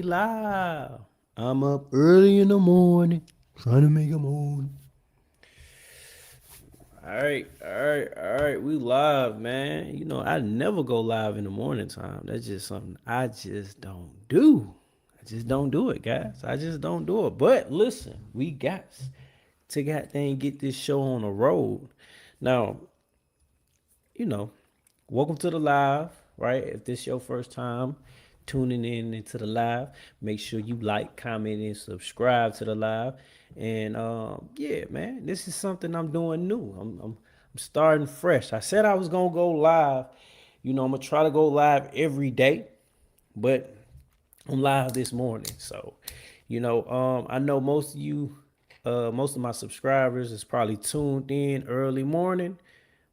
Live. I'm up early in the morning trying to make a morning. All right. We live, man. I never go live in the morning time. That's just something I just don't do. I just don't do it, guys. I just don't do it. But listen, we got to goddamn get this show on the road. Now, you know, welcome to the live, right? If this your first time tuning in into the live, make sure you like, comment, and subscribe to the live. And yeah, man, this is something I'm doing new. I'm starting fresh. I said I was gonna go live. I'm gonna try to go live every day, but I'm live this morning. So, I know most of you, most of my subscribers is probably tuned in early morning,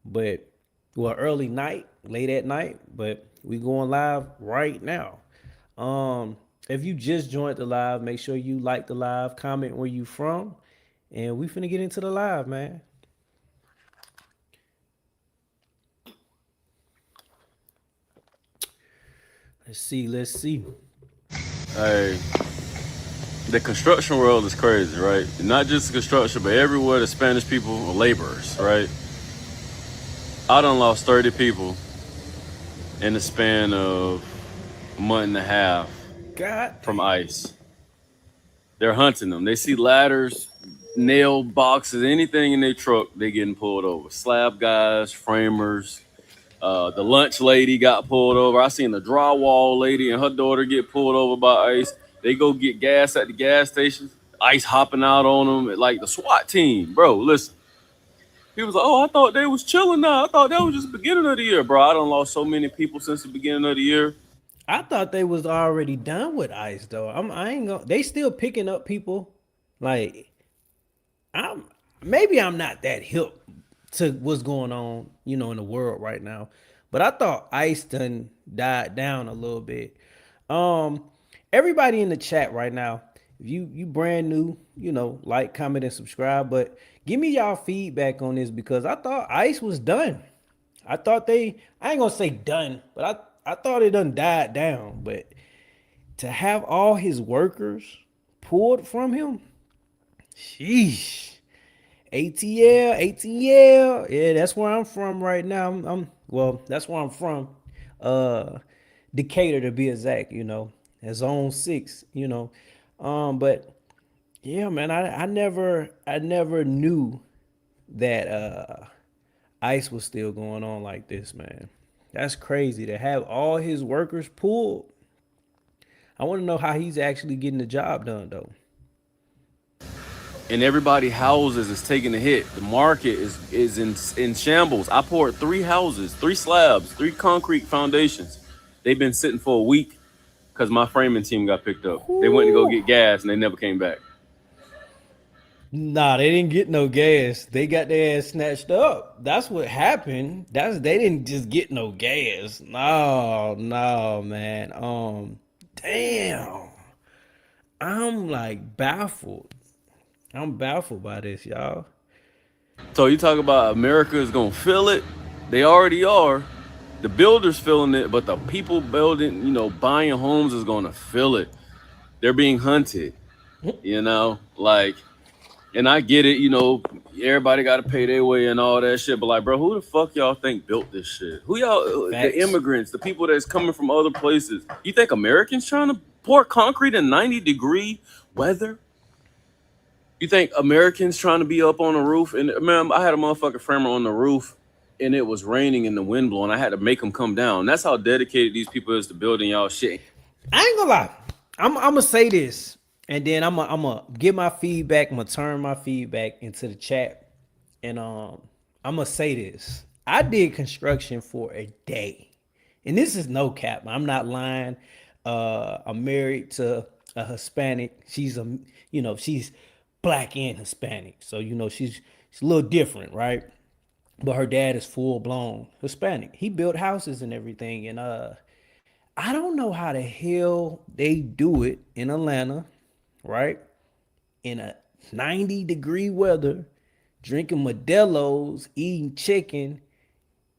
but early night, late at night, but we going live right now. If you just joined the live, make sure you like the live, comment where you from, and we finna get into the live, man. Let's see. Hey, the construction world is crazy, right? Not just construction, but everywhere the Spanish people are laborers, right? I done lost 30 people in the span of a month and a half God from damn. ICE. They're hunting them. They see ladders, nail boxes, anything in their truck, they getting pulled over. Slab guys, framers. The lunch lady got pulled over. I seen the drywall lady and her daughter get pulled over by ICE. They go get gas at the gas station. ICE hopping out on them like the SWAT team. Bro, listen. He was like, "Oh, I thought they was chilling now. I thought that was just the beginning of the year, bro. I done lost so many people since the beginning of the year. I thought they was already done with ICE though. I ain't gonna. They still picking up people. Like I'm maybe I'm not that hip to what's going on, in the world right now. But I thought ICE done died down a little bit. Um, Everybody in the chat right now, if you brand new, like, comment, and subscribe. But give me y'all feedback on this because I thought ICE was done. I ain't gonna say done, but I thought it done died down. But to have all his workers pulled from him, sheesh. ATL. Yeah, that's where I'm from right now. That's where I'm from. Uh Decatur to be exact, Zone 6, but yeah, man, I never knew that ICE was still going on like this, man. That's crazy to have all his workers pulled. I want to know how he's actually getting the job done though. And everybody houses is taking a hit. The market is in shambles. I poured 3 houses, 3 slabs, 3 concrete foundations. They've been sitting for a week because my framing team got picked up. They went to go Whew. get gas and they never came back. Nah, they didn't get no gas. They got their ass snatched up. That's what happened. They didn't just get no gas. No, no, man. Damn. I'm like baffled. I'm baffled by this, y'all. So you talk about America is gonna feel it. They already are. The builders feeling it, but the people building, buying homes is gonna feel it. They're being hunted, like, and I get it, everybody got to pay their way and all that shit. But like, bro, who the fuck y'all think built this shit? Who y'all? The Facts. immigrants, the people that's coming from other places. You think Americans trying to pour concrete in 90-degree weather? You think Americans trying to be up on the roof? And man, I had a motherfucking framer on the roof, and it was raining and the wind blowing. I had to make them come down. That's how dedicated these people is to building y'all shit. I ain't gonna lie. I'm gonna say this, and then I'm gonna give my feedback. I'm gonna turn my feedback into the chat, and I'm gonna say this. I did construction for a day, and this is no cap. I'm not lying. I'm married to a Hispanic. She's black and Hispanic, so she's a little different, right? But her dad is full blown Hispanic. He built houses and everything, and I don't know how the hell they do it in Atlanta, right? In a 90-degree weather, drinking Modelo's, eating chicken,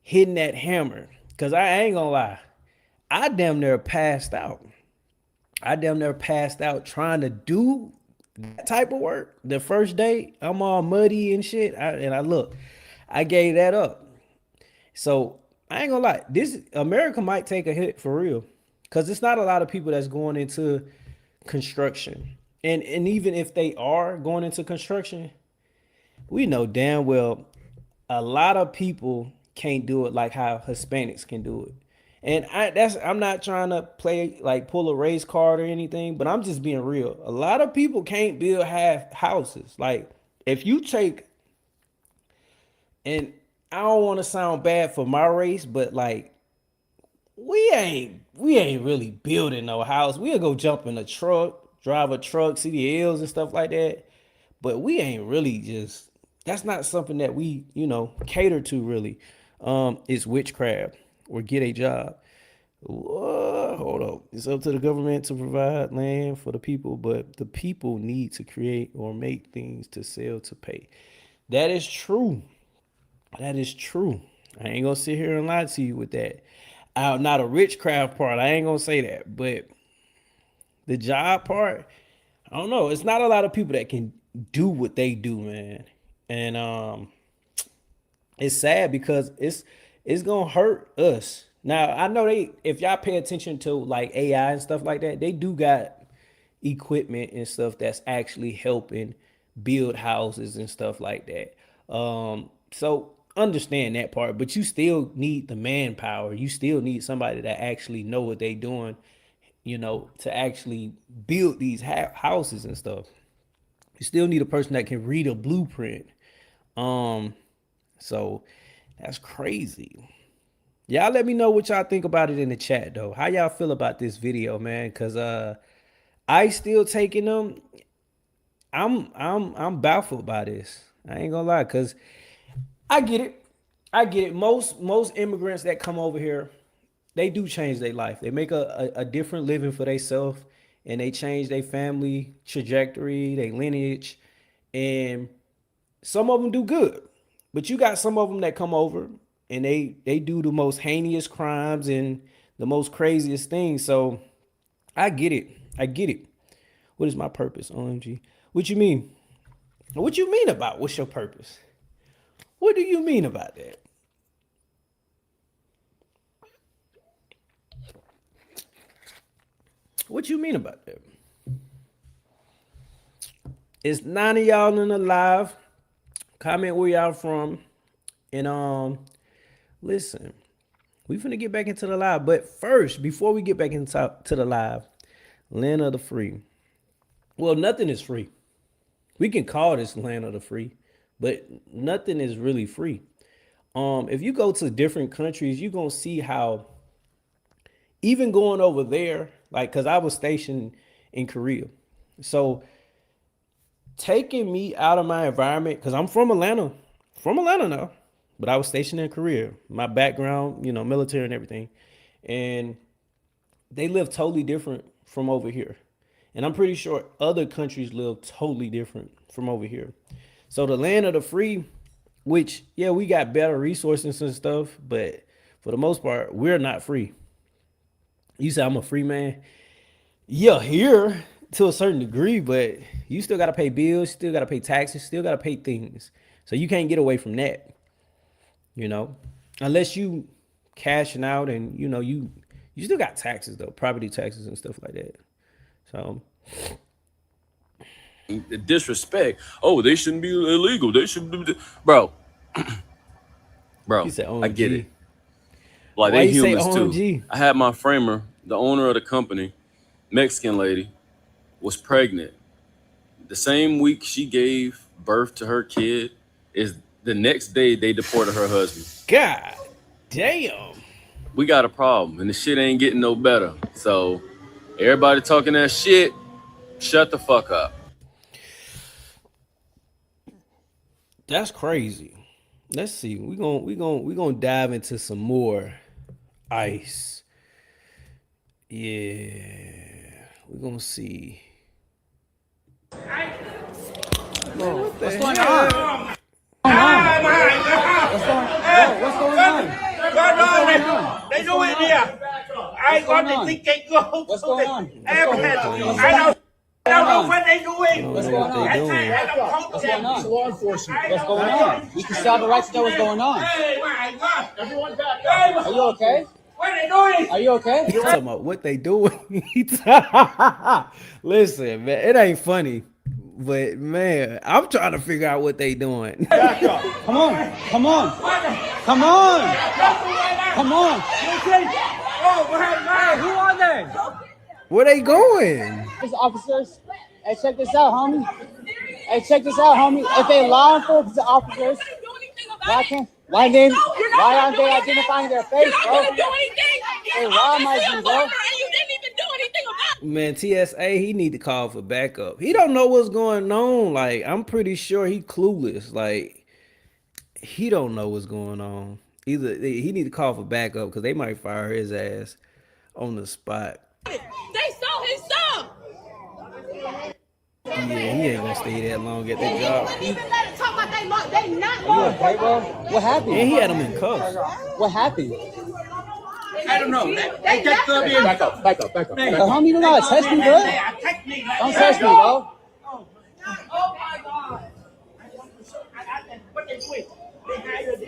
hitting that hammer. Cause I ain't gonna lie, I damn near passed out. I damn near passed out trying to do that type of work. The first day, I'm all muddy and shit. And I look, I gave that up. So I ain't gonna lie, this America might take a hit for real, cause it's not a lot of people that's going into construction, and even if they are going into construction, we know damn well a lot of people can't do it like how Hispanics can do it. And I'm not trying to play like pull a race card or anything, but I'm just being real. A lot of people can't build half houses. Like if you take, and I don't want to sound bad for my race, but like we ain't really building no house. We'll go jump in a truck, drive a truck, see the hills and stuff like that. But we ain't really just, that's not something that we, cater to really. It's witchcraft or get a job. Hold on. It's up to the government to provide land for the people, but the people need to create or make things to sell to pay. That is true. That is true. I ain't gonna sit here and lie to you with that. Not a rich craft part. I ain't gonna say that, but the job part, I don't know. It's not a lot of people that can do what they do, man. And it's sad because it's gonna hurt us. Now I know if y'all pay attention to like AI and stuff like that, they do got equipment and stuff that's actually helping build houses and stuff like that. So understand that part, but you still need the manpower. You still need somebody that actually know what they doing, to actually build these houses and stuff. You still need a person that can read a blueprint. So that's crazy. Y'all let me know what y'all think about it in the chat though. How y'all feel about this video, man? Cause I still taking them. I'm baffled by this. I ain't gonna lie, cause I get it. I get it. Most immigrants that come over here, they do change their life. They make a different living for themselves, and they change their family trajectory, their lineage, and some of them do good. But you got some of them that come over and they do the most heinous crimes and the most craziest things. So I get it. I get it. What is my purpose? OMG. What you mean? What you mean about what's your purpose? What do you mean about that? What you mean about that? It's 9 of y'all in the live. Comment where y'all from. And listen, we finna get back into the live. But first, before we get back into the live, land of the free. Well, nothing is free. We can call this land of the free, but nothing is really free. If you go to different countries, you're gonna see how even going over there, like, cause I was stationed in Korea. So taking me out of my environment, cause I'm from Atlanta now, but I was stationed in Korea. My background, military and everything. And they live totally different from over here. And I'm pretty sure other countries live totally different from over here. So the land of the free, which, yeah, we got better resources and stuff, but for the most part, we're not free. You say I'm a free man. Yeah, here to a certain degree, but you still got to pay bills, still got to pay taxes, still got to pay things. So you can't get away from that, unless you cashing out and, you still got taxes though, property taxes and stuff like that. So The disrespect. Oh, they shouldn't be illegal. They should be, bro. you Bro, said I get it. OMG. Like Why they you say humans too. OMG? I had my framer, the owner of the company, Mexican lady, was pregnant. The same week she gave birth to her kid is the next day they deported her husband. God damn. We got a problem, and the shit ain't getting no better. So everybody talking that shit, shut the fuck up. That's crazy. Let's see. We gonna dive into some more ice. Yeah. We're gonna see. Man, what the What's going hell? on? What's going on? What's going on? They do it here. I ain't gonna think they go. What's going on? I don't know what they doing. What's going on? What's going on? It's law enforcement. What's going on? We can still have a right to know what's going on. Hey, my God. Everyone back up. Are you okay? What are they doing? Are you okay? He's talking about what they doing. Listen, man, it ain't funny. But man, I'm trying to figure out what they doing. Back up. Come on. Come on. Come on. Come on. Hey, who are they? Where they going? These officers. Hey, check this out, homie. Hey, check this out, homie. If they law enforcement officers, why aren't they identifying their face, bro? Hey, why am I bro? Man, TSA, he need to call for backup. He don't know what's going on. Like, I'm pretty sure he clueless. Like, he don't know what's going on. Either he need to call for backup because they might fire his ass on the spot. They saw his son. Yeah, he ain't gonna stay that long at that job. They even let him talk about they not You okay, bro? What happened? And he had him in cuffs. What happened? I don't know. They get them in. Back up. Hey, homie, you don't know how to touch me, bro. Don't touch me, bro. Oh my God. What they doing? They hired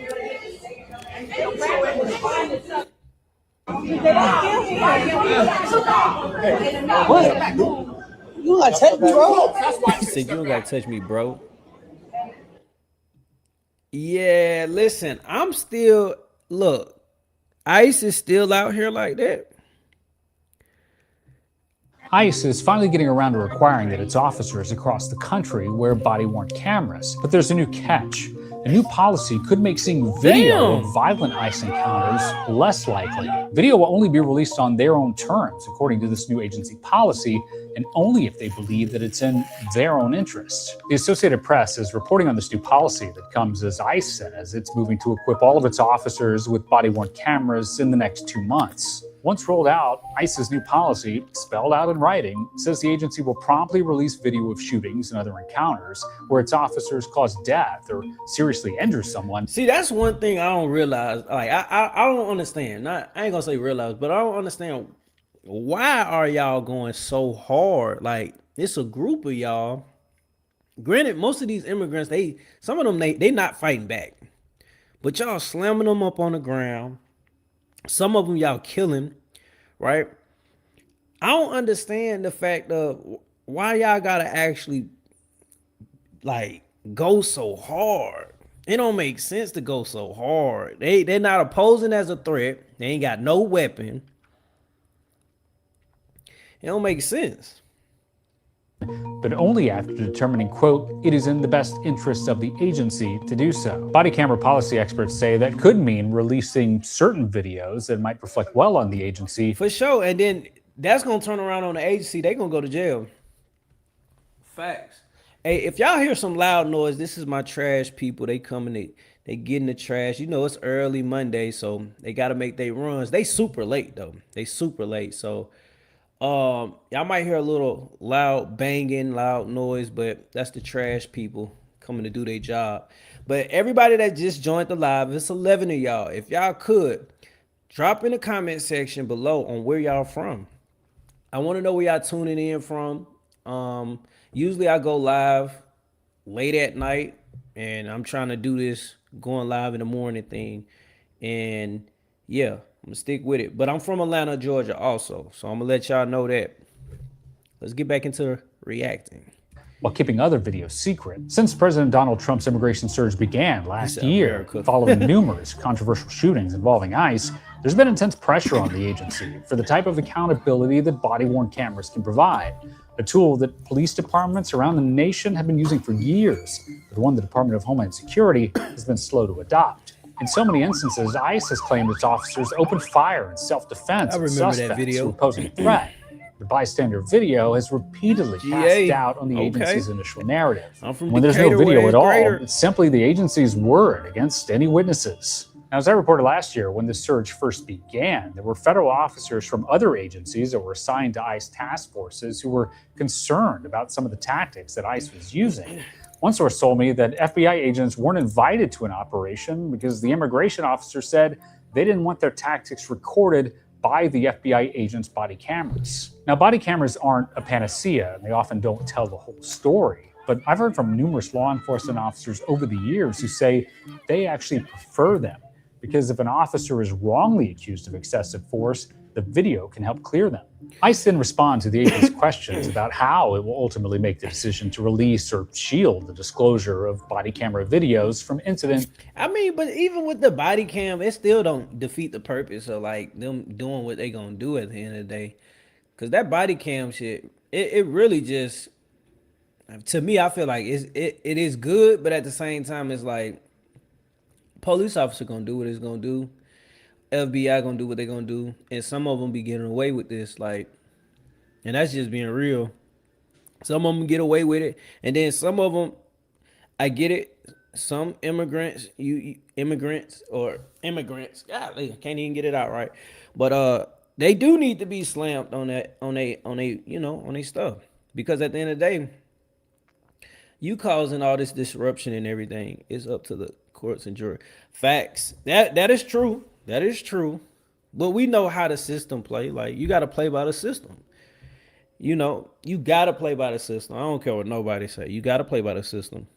What? You don't gotta touch me, bro. He said, you don't gotta touch me, bro. Yeah, listen, look, ICE is still out here like that. ICE is finally getting around to requiring that its officers across the country wear body-worn cameras. But there's a new catch. A new policy could make seeing video of violent ICE encounters less likely. Video will only be released on their own terms, according to this new agency policy, and only if they believe that it's in their own interest. The Associated Press is reporting on this new policy that comes as ICE says it's moving to equip all of its officers with body-worn cameras in the next 2 months. Once rolled out, ICE's new policy, spelled out in writing, says the agency will promptly release video of shootings and other encounters where its officers cause death or seriously injure someone. See, that's one thing I don't realize. Like, I don't understand. I ain't gonna say realize, but I don't understand why are y'all going so hard? Like, it's a group of y'all. Granted, most of these immigrants, some of them they not fighting back, but y'all slamming them up on the ground. Some of them y'all killing, right? I don't understand the fact of why y'all gotta actually like go so hard. It don't make sense to go so hard. They're not opposing as a threat. They ain't got no weapon. It don't make sense. But only after determining, quote, it is in the best interest of the agency to do so. Body camera policy experts say that could mean releasing certain videos that might reflect well on the agency. For sure, and then that's gonna turn around on the agency. They gonna go to jail. Facts. Hey, if y'all hear some loud noise, this is my trash people. They coming, they getting the trash. You know, it's early Monday, so they gotta make their runs. They super late though. They super late, so y'all might hear a little loud banging, loud noise, but that's the trash people coming to do their job. But everybody that just joined the live, it's 11 of y'all. If y'all could drop in the comment section below on where y'all from. I want to know where y'all tuning in from. Usually I go live late at night, and I'm trying to do this going live in the morning thing. And yeah, I'm gonna stick with it. But I'm from Atlanta, Georgia also. So I'm gonna let y'all know that. Let's get back into reacting. While keeping other videos secret. Since President Donald Trump's immigration surge began last year, following numerous controversial shootings involving ICE, there's been intense pressure on the agency for the type of accountability that body-worn cameras can provide. A tool that police departments around the nation have been using for years, but one the Department of Homeland Security has been slow to adopt. In so many instances, ICE has claimed its officers opened fire in self-defense of suspects who posed a threat. The bystander video has repeatedly cast doubt on the agency's initial narrative. When there's no video at all, it's simply the agency's word against any witnesses. Now, as I reported last year, when the surge first began, there were federal officers from other agencies that were assigned to ICE task forces who were concerned about some of the tactics that ICE was using. One source told me that FBI agents weren't invited to an operation because the immigration officer said they didn't want their tactics recorded by the FBI agents' body cameras. Now, body cameras aren't a panacea, and they often don't tell the whole story. But I've heard from numerous law enforcement officers over the years who say they actually prefer them because if an officer is wrongly accused of excessive force, the video can help clear them. ICE then responds to the agent's questions about how it will ultimately make the decision to release or shield the disclosure of body camera videos from incident. I mean, but even with the body cam, it still don't defeat the purpose of like them doing what they gonna do at the end of the day. Cause that body cam shit, it really just, to me, I feel like it is good, but at the same time, it's like police officer gonna do what it's gonna do. FBI gonna do what they gonna do, and some of them be getting away with this, like, and that's just being real. Some of them get away with it, and then some of them, I get it. Some immigrants, immigrants, golly, I can't even get it out right, but they do need to be slammed on that, on a, on their stuff, because at the end of the day, you causing all this disruption and everything. It's up to the courts and jury. Facts. That is true. That is true. But we know how the system play. Like, you got to play by the system. You got to play by the system. I don't care what nobody say. You got to play by the system.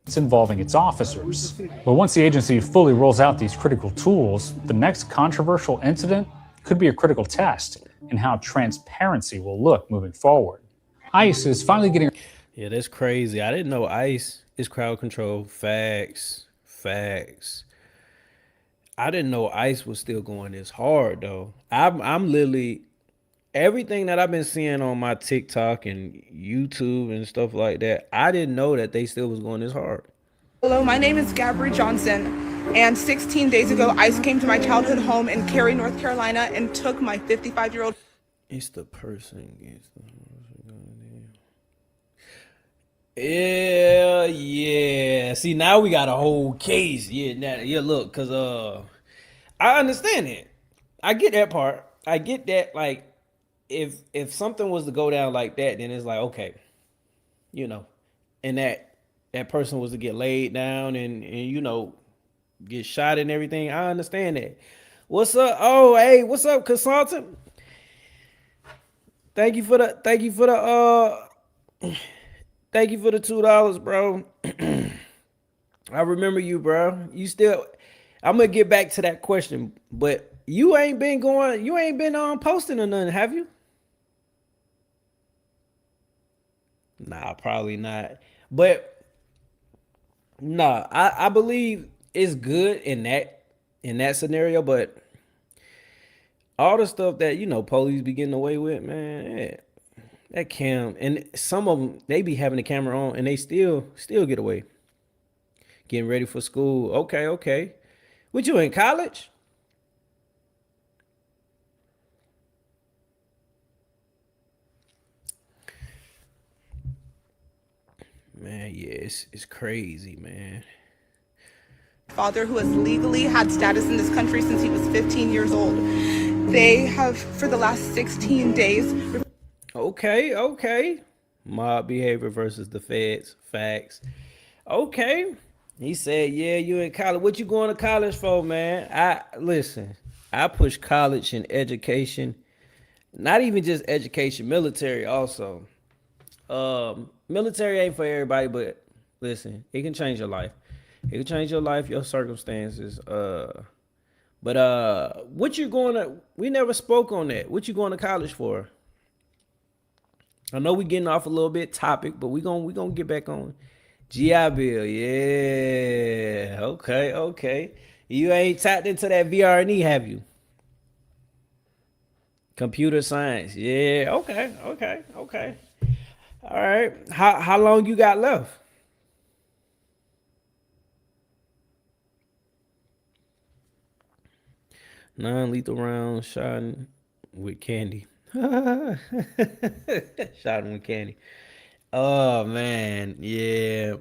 It's involving its officers. But once the agency fully rolls out these critical tools, the next controversial incident could be a critical test in how transparency will look moving forward. ICE is finally getting... Yeah, that's crazy. I didn't know ICE is crowd control. Facts. I didn't know ICE was still going this hard though. I'm literally, everything that I've been seeing on my TikTok and YouTube and stuff like that, I didn't know that they still was going this hard. Hello, my name is Gabri Johnson, and 16 days ago, ICE came to my childhood home in Cary, North Carolina, and took my 55-year-old. It's the person. Yeah. See, now we got a whole case. Yeah. Look, cause I understand it. I get that part. I get that. Like, if something was to go down like that, then it's like, okay, and that person was to get laid down and get shot and everything. I understand that. What's up? Oh, hey, what's up, consultant? Thank you for the $2, bro. I remember you, bro. I'm gonna get back to that question, but you ain't been posting or nothing, have you? Nah, probably not. But nah, I believe it's good in that scenario, but all the stuff that police be getting away with, man, yeah, that cam, and some of them, they be having the camera on and they still get away. Getting ready for school. Okay. What, you in college? Man, yeah, it's crazy, man. Father, who has legally had status in this country since he was 15 years old. They have, for the last 16 days... Okay. Mob behavior versus the feds. Facts. Okay. He said, yeah, you in college. What you going to college for, man? I push college and education. Not even just education, military also. Military ain't for everybody, but listen, it can change your life. It can change your life, your circumstances. But what you going to, we never spoke on that. What you going to college for? I know we getting off a little bit topic, but we gonna get back on GI Bill. Yeah. Okay. You ain't tapped into that VRNE, have you? Computer science. Yeah. Okay. All right. How long you got left? Non-lethal round shot with candy. Shot him with candy. Oh man, yeah,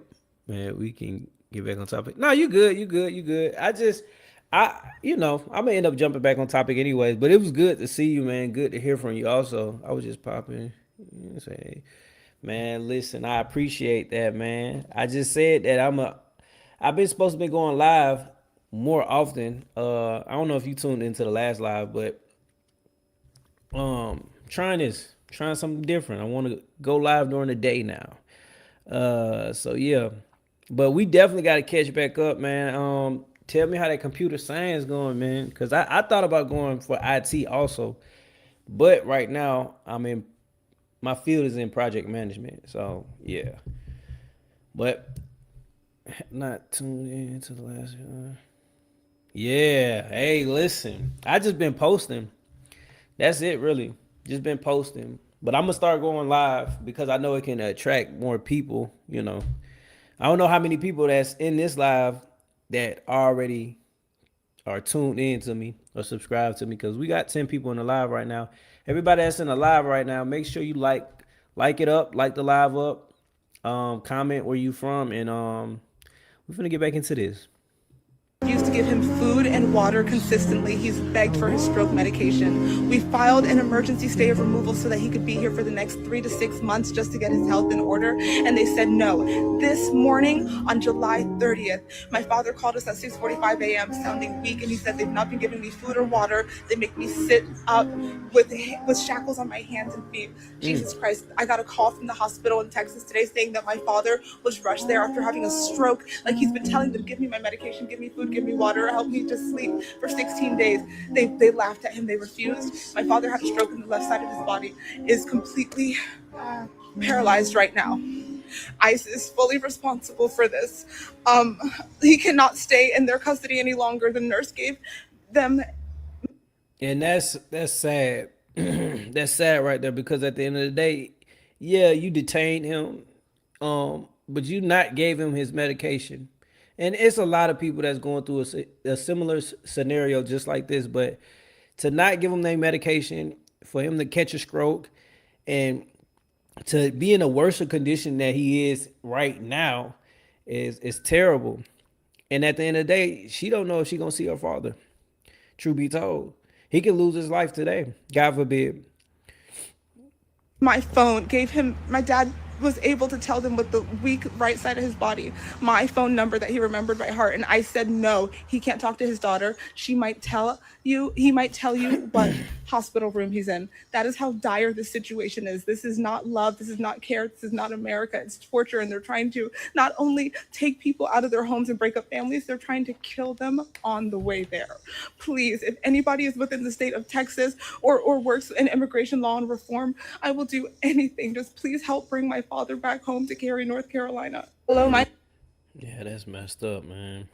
man. We can get back on topic. No, you good. I'm gonna end up jumping back on topic anyways. But it was good to see you, man. Good to hear from you. Also, I was just popping. Say, man, listen, I appreciate that, man. I just said that I've been supposed to be going live more often. I don't know if you tuned into the last live, but trying something different. I want to go live during the day now. So yeah, but we definitely got to catch back up, man. Tell me how that computer science going, man, because I thought about going for IT also, but right now I'm in my field is in project management. So yeah, but not tuned into the last. Yeah, hey, listen, I just been posting. That's it, really. Just been posting. But I'm gonna start going live because I know it can attract more people. You know, I don't know how many people that's in this live that already are tuned in to me or subscribe to me because we got 10 people in the live right now. Everybody that's in the live right now, make sure you like it up, like the live up, comment where you from, and we're gonna get back into this. Used to give him food and water consistently. He's begged for his stroke medication. We filed an emergency stay of removal so that he could be here for the next 3 to 6 months just to get his health in order, and they said no. This morning on July 30th, my father called us at 6:45 a.m. sounding weak, and he said they've not been giving me food or water. They make me sit up with shackles on my hands and feet. Jesus Christ. I got a call from the hospital in Texas today saying that my father was rushed there after having a stroke. Like he's been telling them, give me my medication, give me food, give me water, help me to sleep for 16 days. They laughed at him. They refused. My father had a stroke and the left side of his body is completely paralyzed right now. ICE is fully responsible for this. He cannot stay in their custody any longer. The nurse gave them. And that's sad. That's sad right there because at the end of the day, yeah, you detained him, but you not gave him his medication. And it's a lot of people that's going through a similar scenario just like this, but to not give him their medication, for him to catch a stroke, and to be in a worse condition that he is right now is terrible. And at the end of the day, she don't know if she gonna see her father. True be told, he could lose his life today. God forbid. My phone gave him, my dad was able to tell them with the weak right side of his body my phone number that he remembered by heart, and I said no, he can't talk to his daughter. He might tell you what hospital room he's in. That is how dire this situation is. This is not love, this is not care, this is not America. It's torture, and they're trying to not only take people out of their homes and break up families, they're trying to kill them on the way there. Please, if anybody is within the state of Texas or works in immigration law and reform, I will do anything. Just please help bring my father back home to Cary, North Carolina. Hello, my. Yeah, that's messed up, man.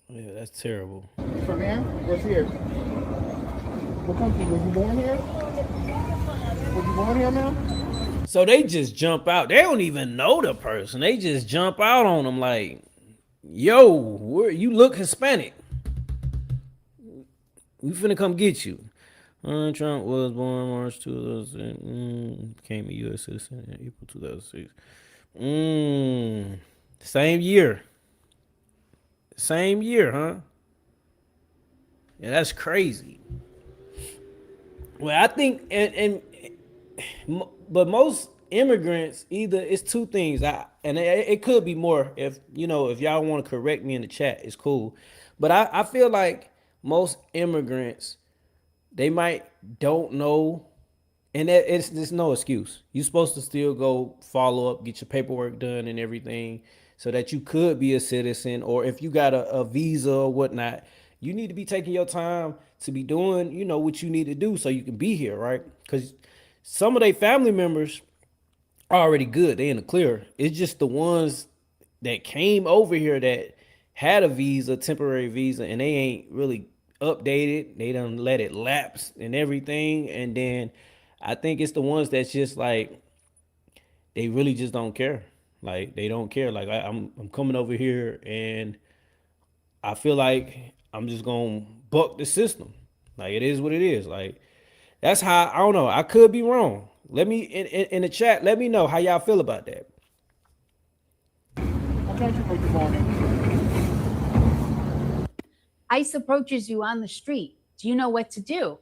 Yeah, that's terrible. From here? What's here? What country? Was you born here? Was you born here, ma'am? So they just jump out. They don't even know the person. They just jump out on them like, yo, you look Hispanic. We finna come get you. Trump was born March 2000, became a U.S. citizen in April 2006. Same year. Same year, huh? Yeah, that's crazy. Well, I think, but most immigrants, either it's two things. It could be more. If if y'all want to correct me in the chat, it's cool. But I feel like most immigrants, they might don't know, and it's no excuse. You're supposed to still go follow up, get your paperwork done and everything, so that you could be a citizen, or if you got a visa or whatnot, you need to be taking your time to be doing, what you need to do so you can be here, right? Because some of their family members are already good. They in the clear. It's just the ones that came over here that had a visa, temporary visa, and they ain't really updated. They done let it lapse and everything. And then I think it's the ones that's just like, they really just don't care. Like they don't care. Like I'm coming over here and I feel like I'm just gonna buck the system. Like it is what it is. Like that's how, I don't know. I could be wrong. Let me in the chat. Let me know how y'all feel about that. ICE approaches you on the street. Do you know what to do?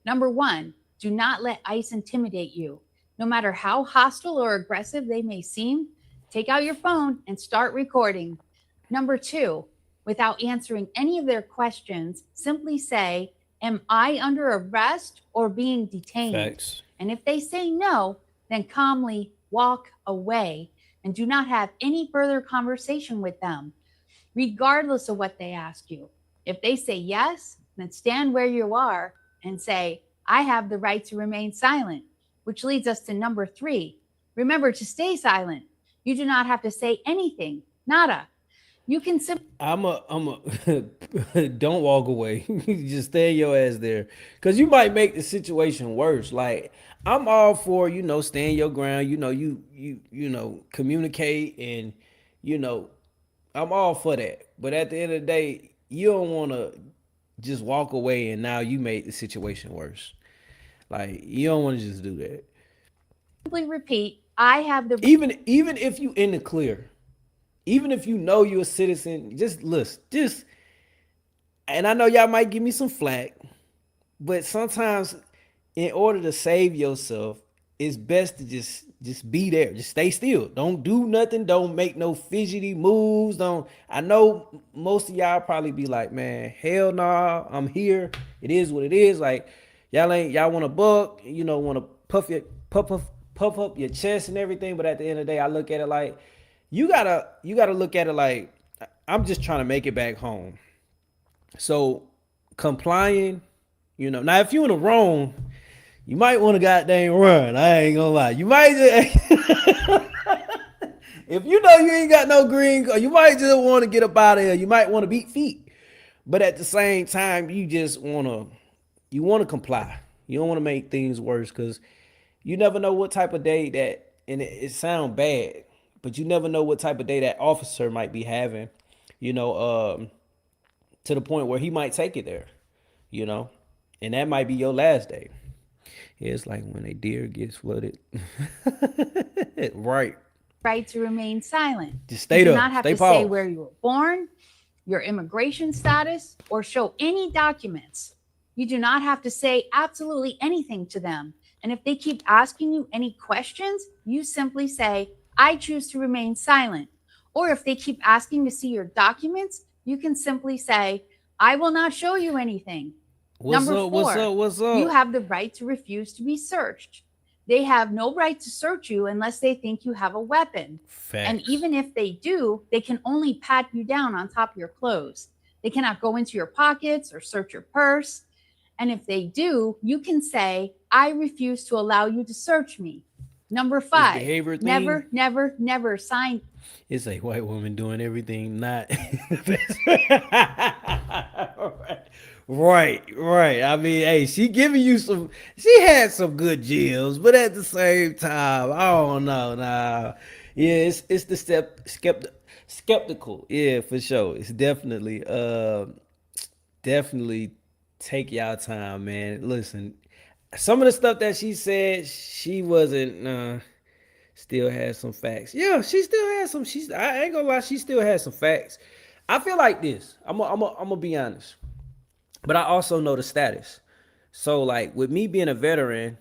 Number one, do not let ICE intimidate you. No matter how hostile or aggressive they may seem, take out your phone and start recording. Number 2, without answering any of their questions, simply say, am I under arrest or being detained? Facts. And if they say no, then calmly walk away and do not have any further conversation with them, regardless of what they ask you. If they say yes, then stand where you are and say, I have the right to remain silent, which leads us to number 3. Remember to stay silent. You do not have to say anything, nada. You can simply don't walk away. Just stay your ass there. Cause you might make the situation worse. Like, I'm all for, stand your ground, communicate and, I'm all for that. But at the end of the day, you don't wanna just walk away and now you made the situation worse. Like, you don't wanna just do that. repeat, I have the Even if you in the clear, even if you know you're a citizen, just listen, and I know y'all might give me some flack, but sometimes in order to save yourself, it's best to just be there. Just stay still. Don't do nothing. Don't make no fidgety moves. Don't. I know most of y'all probably be like, man, hell nah, I'm here. It is what it is. Like, y'all want to buck, want to puff up your chest and everything. But at the end of the day, I look at it like you gotta look at it like I'm just trying to make it back home. So complying, now if you in the wrong, you might want to goddamn run. I ain't gonna lie. You might just, if you know you ain't got no green card, you might just want to get up out of here. You might want to beat feet. But at the same time, you want to comply. You don't want to make things worse because you never know what type of day that, and it sounds bad, but you never know what type of day that officer might be having, to the point where he might take it there, and that might be your last day. Yeah, it's like when a deer gets flooded. Right. right to remain silent. Just stay you do there. not have Stay to say paused. where you were born, your immigration status, or show any documents. You do not have to say absolutely anything to them. And if they keep asking you any questions, you simply say, I choose to remain silent. Or if they keep asking to see your documents, you can simply say, I will not show you anything. Number 4, What's up? you have the right to refuse to be searched. They have no right to search you unless they think you have a weapon. Facts. And even if they do, they can only pat you down on top of your clothes. They cannot go into your pockets or search your purse. And if they do, you can say, I refuse to allow you to search me. Number 5, never sign. It's a white woman doing everything not. Right. I mean, hey, she giving you she had some good gems, but at the same time, I don't know. Nah. Yeah, it's the skeptical. Yeah, for sure. It's definitely take y'all time, man. Listen, some of the stuff that she said, she wasn't still has some facts. Yeah, she still has some. I ain't gonna lie, she still has some facts. I feel like this. I'm gonna be honest, but I also know the status. So like with me being a veteran,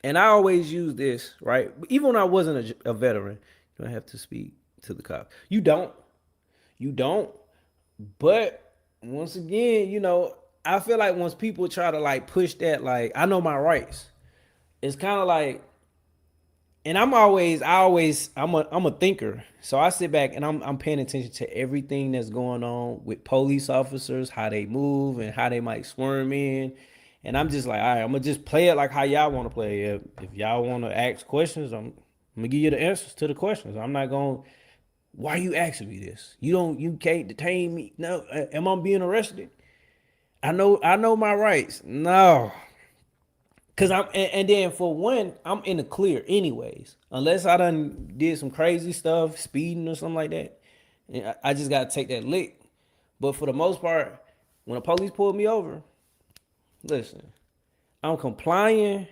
and I always use this, right? Even when I wasn't a veteran, you don't have to speak to the cop. You don't. But once again, I feel like once people try to like push that, like I know my rights, it's kind of like. And I'm a thinker. So I sit back and I'm paying attention to everything that's going on with police officers, how they move and how they might swerve in. And I'm just like, all right, I'm gonna just play it like how y'all want to play it. If y'all want to ask questions, I'm gonna give you the answers to the questions. I'm not gonna, why are you asking me this? You can't detain me. No, am I being arrested? I know my rights. No. Cause and then for one, I'm in the clear anyways. Unless I done did some crazy stuff, speeding or something like that. And I just gotta take that lick. But for the most part, when the police pulled me over, listen, I'm complying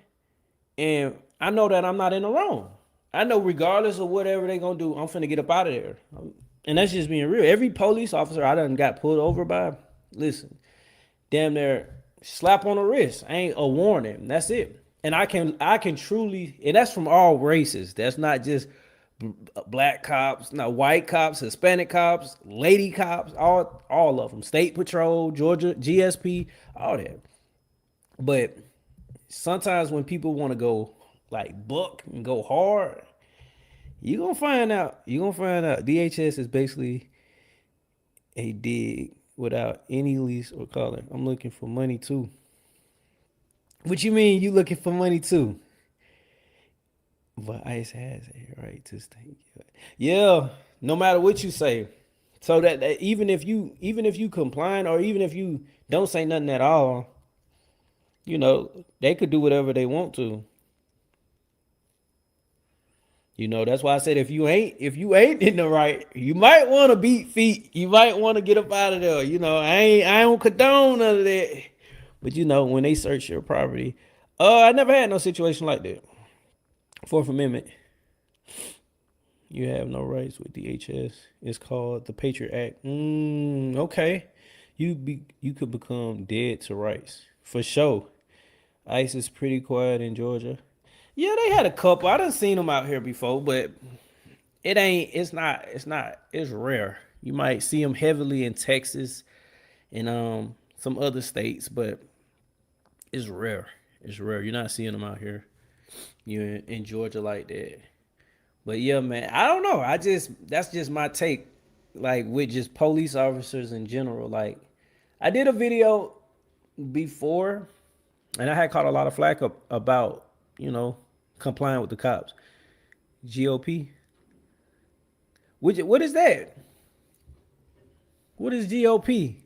and I know that I'm not in the wrong. I know regardless of whatever they gonna do, I'm finna get up out of there. And that's just being real. Every police officer I done got pulled over by, listen, damn near slap on the wrist, ain't a warning. That's it. And I can truly, and that's from all races. That's not just black cops, no, white cops, Hispanic cops, lady cops, all of them, state patrol, Georgia GSP, all that. But sometimes when people want to go like buck and go hard, you gonna find out. You gonna find out. DHS is basically a dig without any lease or color. I'm looking for money too. What you mean? You looking for money too? But ICE has a right to stay. Yeah, no matter what you say. So that even if you comply or even if you don't say nothing at all, you know, they could do whatever they want to. You know, that's why I said if you ain't in the right, you might want to beat feet. You might want to get up out of there. You know, I don't condone none of that. But you know, when they search your property, I never had no situation like that. Fourth Amendment. You have no rights with DHS. It's called the Patriot Act. Okay. You could become dead to rights. For sure. ICE is pretty quiet in Georgia. Yeah, they had a couple. I done seen them out here before, but it's rare. You might see them heavily in Texas and some other states, but it's rare. It's rare. You're not seeing them out here. You in Georgia like that. But yeah, man, I don't know. That's just my take, like with just police officers in general. Like, I did a video before, and I had caught a lot of flack about complying with the cops. GOP. What is that? What is GOP?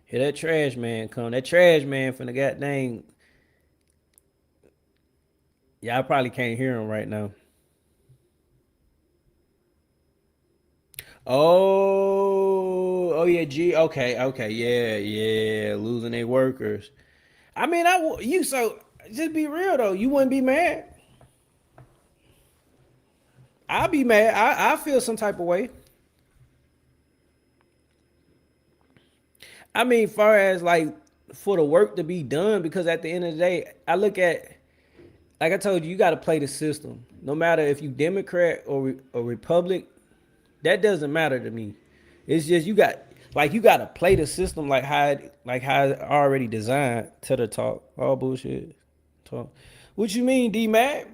Here that trash man come. That trash man from the goddamn. Y'all probably can't hear him right now. Oh yeah, okay, yeah, losing their workers. I mean, so just be real though. You wouldn't be mad. I'll be mad. I feel some type of way. I mean, far as like for the work to be done, because at the end of the day, I look at, like I told you, you got to play the system. No matter if you Democrat or Republic, that doesn't matter to me. It's just you got to play the system like how it already designed. To the talk, all bullshit talk. What you mean, D Mac?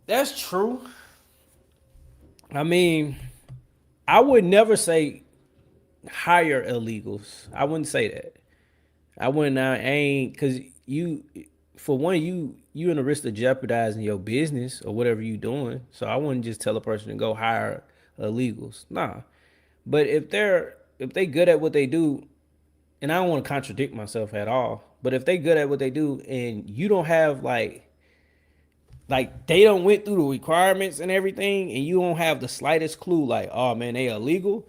That's true. I mean, I would never say hire illegals. I wouldn't say that. I wouldn't. I ain't because for one, you in the risk of jeopardizing your business or whatever you doing. So I wouldn't just tell a person to go hire illegals. Nah. But if they good at what they do, and I don't want to contradict myself at all, but if they good at what they do and you don't have like they don't went through the requirements and everything, and you don't have the slightest clue, like, oh man, they illegal.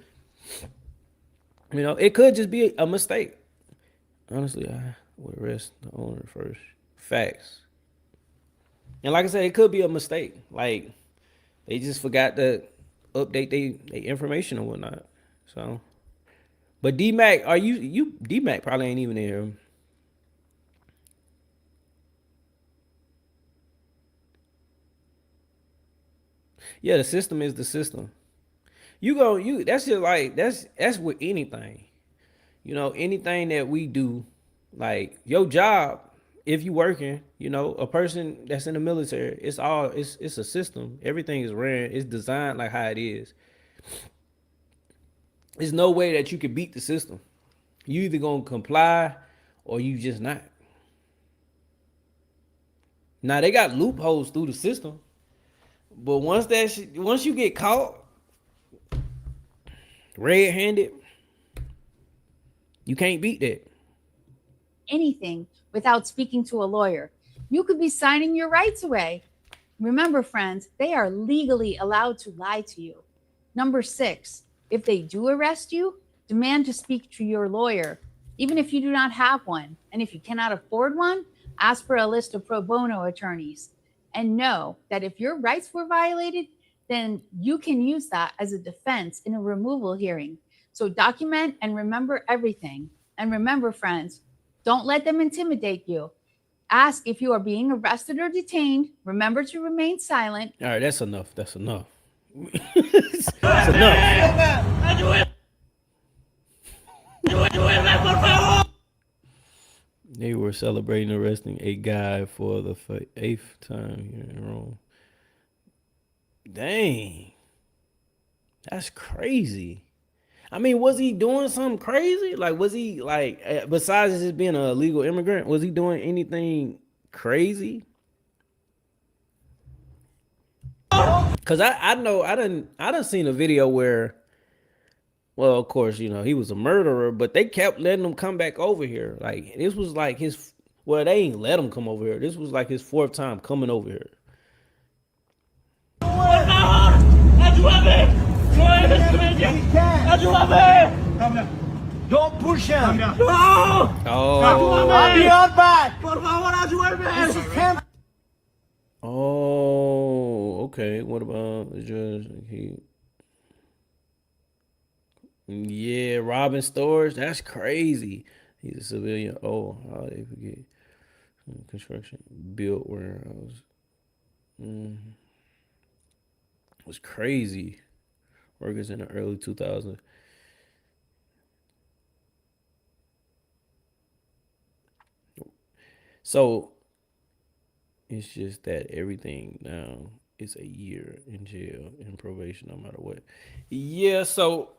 It could just be a mistake. Honestly, I would arrest the owner first. Facts. And like I said, it could be a mistake. Like they just forgot to update their information or whatnot. So, but D Mac, are you D Mac probably ain't even there. Yeah, the system is the system. That's just like that's with anything. Anything that we do, like your job, if you working, a person that's in the military, it's a system. Everything is ran, it's designed like how it is. There's no way that you can beat the system. You either gonna comply or you just not. Now they got loopholes through the system, but once you get caught red-handed, you can't beat that. Anything without speaking to a lawyer. You could be signing your rights away. Remember, friends, they are legally allowed to lie to you. Number 6, if they do arrest you, demand to speak to your lawyer, even if you do not have one. And if you cannot afford one, ask for a list of pro bono attorneys. And know that if your rights were violated, then you can use that as a defense in a removal hearing. So document and remember everything. And remember, friends, Don't let them intimidate you. Ask if you are being arrested or detained. Remember to remain silent. All right, that's enough. That's enough. That's enough. They were celebrating arresting a guy for the 8th time here in Rome. Dang. That's crazy. I mean, was he doing something crazy? Like, was he, like, besides just being an illegal immigrant, was he doing anything crazy? Because I know, I done seen a video where, well, of course, you know, he was a murderer, but they kept letting him come back over here. Like, this was like his, well, they ain't let him come over here. This was like his 4th time coming over here. Don't push him. No. Oh. I'll be on back. This is him. Oh, okay. What about the judge? Yeah, robbing stores. That's crazy. He's a civilian. Oh, how they forget. Construction built warehouse. It was crazy. Workers in the early 2000s. So it's just that everything now is a year in jail and probation, no matter what. Yeah, so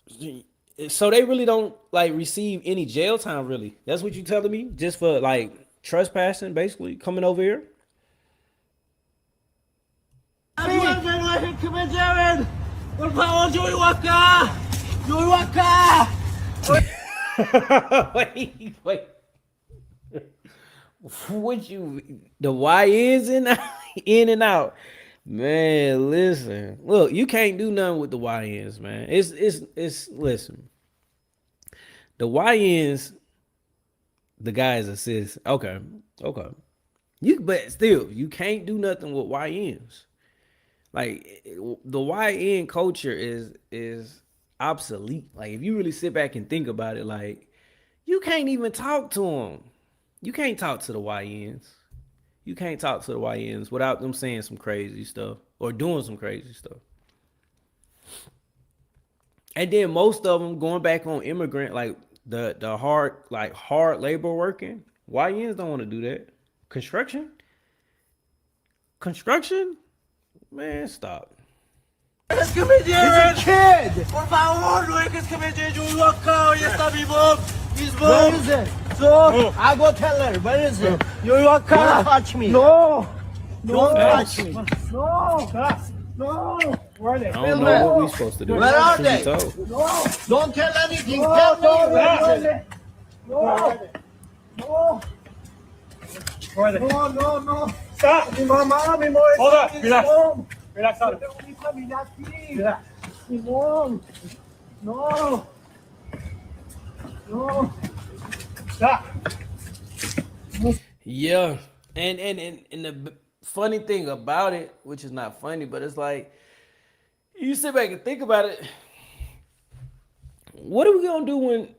they really don't like receive any jail time, really. That's what you telling me? Just for like trespassing, basically, coming over here? Wait. What you, the YNs in and out? Man, listen. Look, you can't do nothing with the YNs, man. It's listen. The YNs, the guys assist. Okay. But still, you can't do nothing with YNs. Like, the YN culture is obsolete. Like, if you really sit back and think about it, like, you can't even talk to them. You can't talk to the YNs. You can't talk to the YNs without them saying some crazy stuff or doing some crazy stuff. And then most of them going back on immigrant, like the hard labor working. YNs don't want to do that. Construction, man, stop. He's a kid. Por favor, no dejes que me lleve un loco. Ya está mi mom. Where is it? So, I go tell her. Where is it? You don't touch me. No. Don't touch me. No. Where are they? I don't know what we're supposed to do. Where are they? No. Don't tell anything. Tell me. Where are they? No. Where are they? No. Stop! Mi mamá, mi mom. Hold up, relax. Relax out. Relax. Mi mom. No. Stop. Yeah, and the funny thing about it, which is not funny, but it's like you sit back and think about it. What are we gonna do when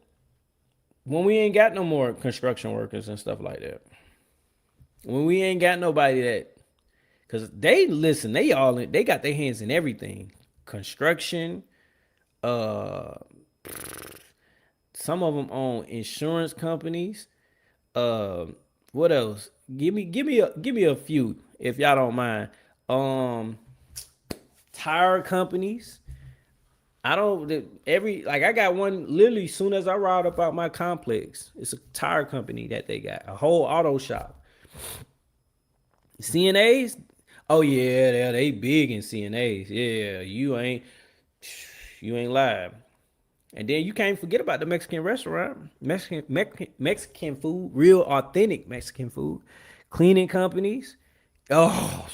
we ain't got no more construction workers and stuff like that? When we ain't got nobody that, because they got their hands in everything, construction, some of them own insurance companies. What else? Give me a few if y'all don't mind. Tire companies. I got one literally soon as I ride up out my complex. It's a tire company that they got, a whole auto shop. CNAs. Oh yeah, they big in CNAs. Yeah, you ain't live. And then you can't forget about the Mexican restaurant, Mexican food, real authentic Mexican food, cleaning companies. Oh,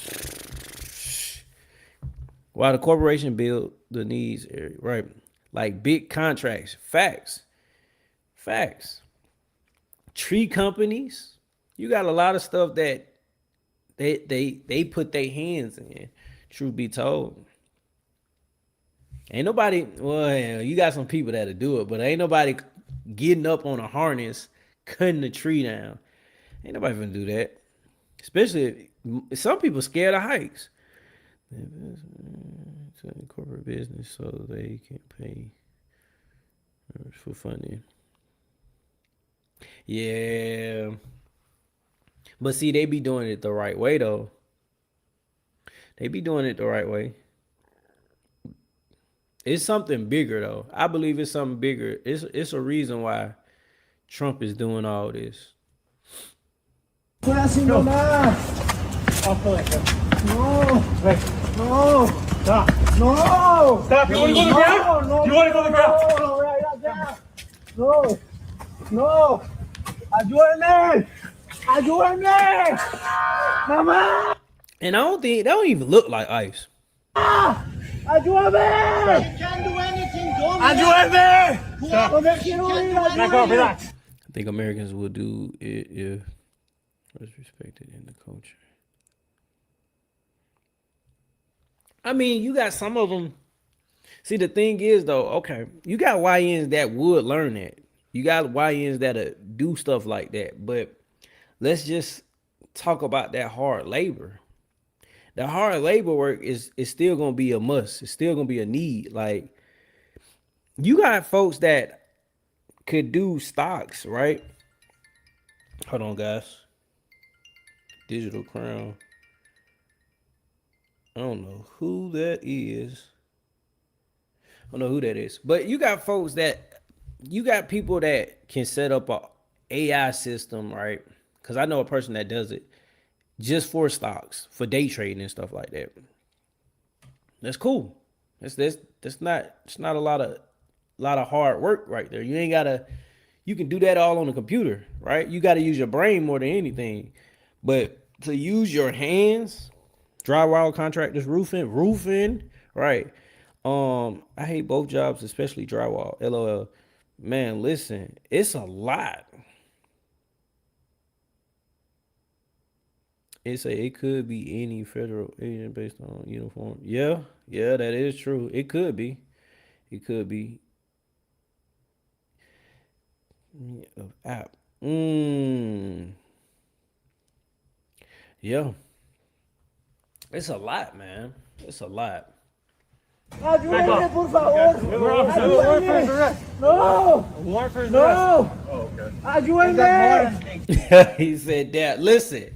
while the corporation build the needs area, right? Like big contracts, facts. Tree companies, you got a lot of stuff that they put their hands in. Truth be told. Ain't nobody, well, you got some people that'll do it, but ain't nobody getting up on a harness, cutting the tree down. Ain't nobody gonna do that. Especially if some people scared of heights. Corporate business so they can pay for funding. Yeah. But see, they be doing it the right way though. They be doing it the right way. It's something bigger though. I believe it's something bigger. It's a reason why Trump is doing all this. No estoy haciendo nada. No. No. Stop. No. Stop. You want to go to the ground? No. You want to go to the ground? No. No. Ayúdame. Ayúdame. Mamá. And I don't think they don't even look like ice. Ayúdame. You can't do anything. Ayúdame. Stop. Back off. Relax. I think Americans will do it if it's respected in the culture. I mean, you got some of them. See, the thing is, though, okay, you got YNs that would learn that. You got YNs that do stuff like that. But let's just talk about that hard labor. The hard labor work is still going to be a must. It's still going to be a need. Like, you got folks that could do stocks, right? Hold on, guys. Digital Crown. I don't know who that is. I don't know who that is. But you got folks that, you got people that can set up a AI system, right? Because I know a person that does it just for stocks, for day trading and stuff like that. That's cool. That's not, it's not a lot of hard work right there. You ain't gotta, you can do that all on the computer, right? You got to use your brain more than anything. But to use your hands, drywall contractors, roofing, right? I hate both jobs, especially drywall. LOL. Man, listen, it's a lot. It could be any federal agent based on uniform. Yeah, that is true. It could be. It could be. App. Yeah. It's a lot, man. It's a lot. Ayúdame, por favor. Ayúdame. No. No. Ayúdame. He said that. Listen,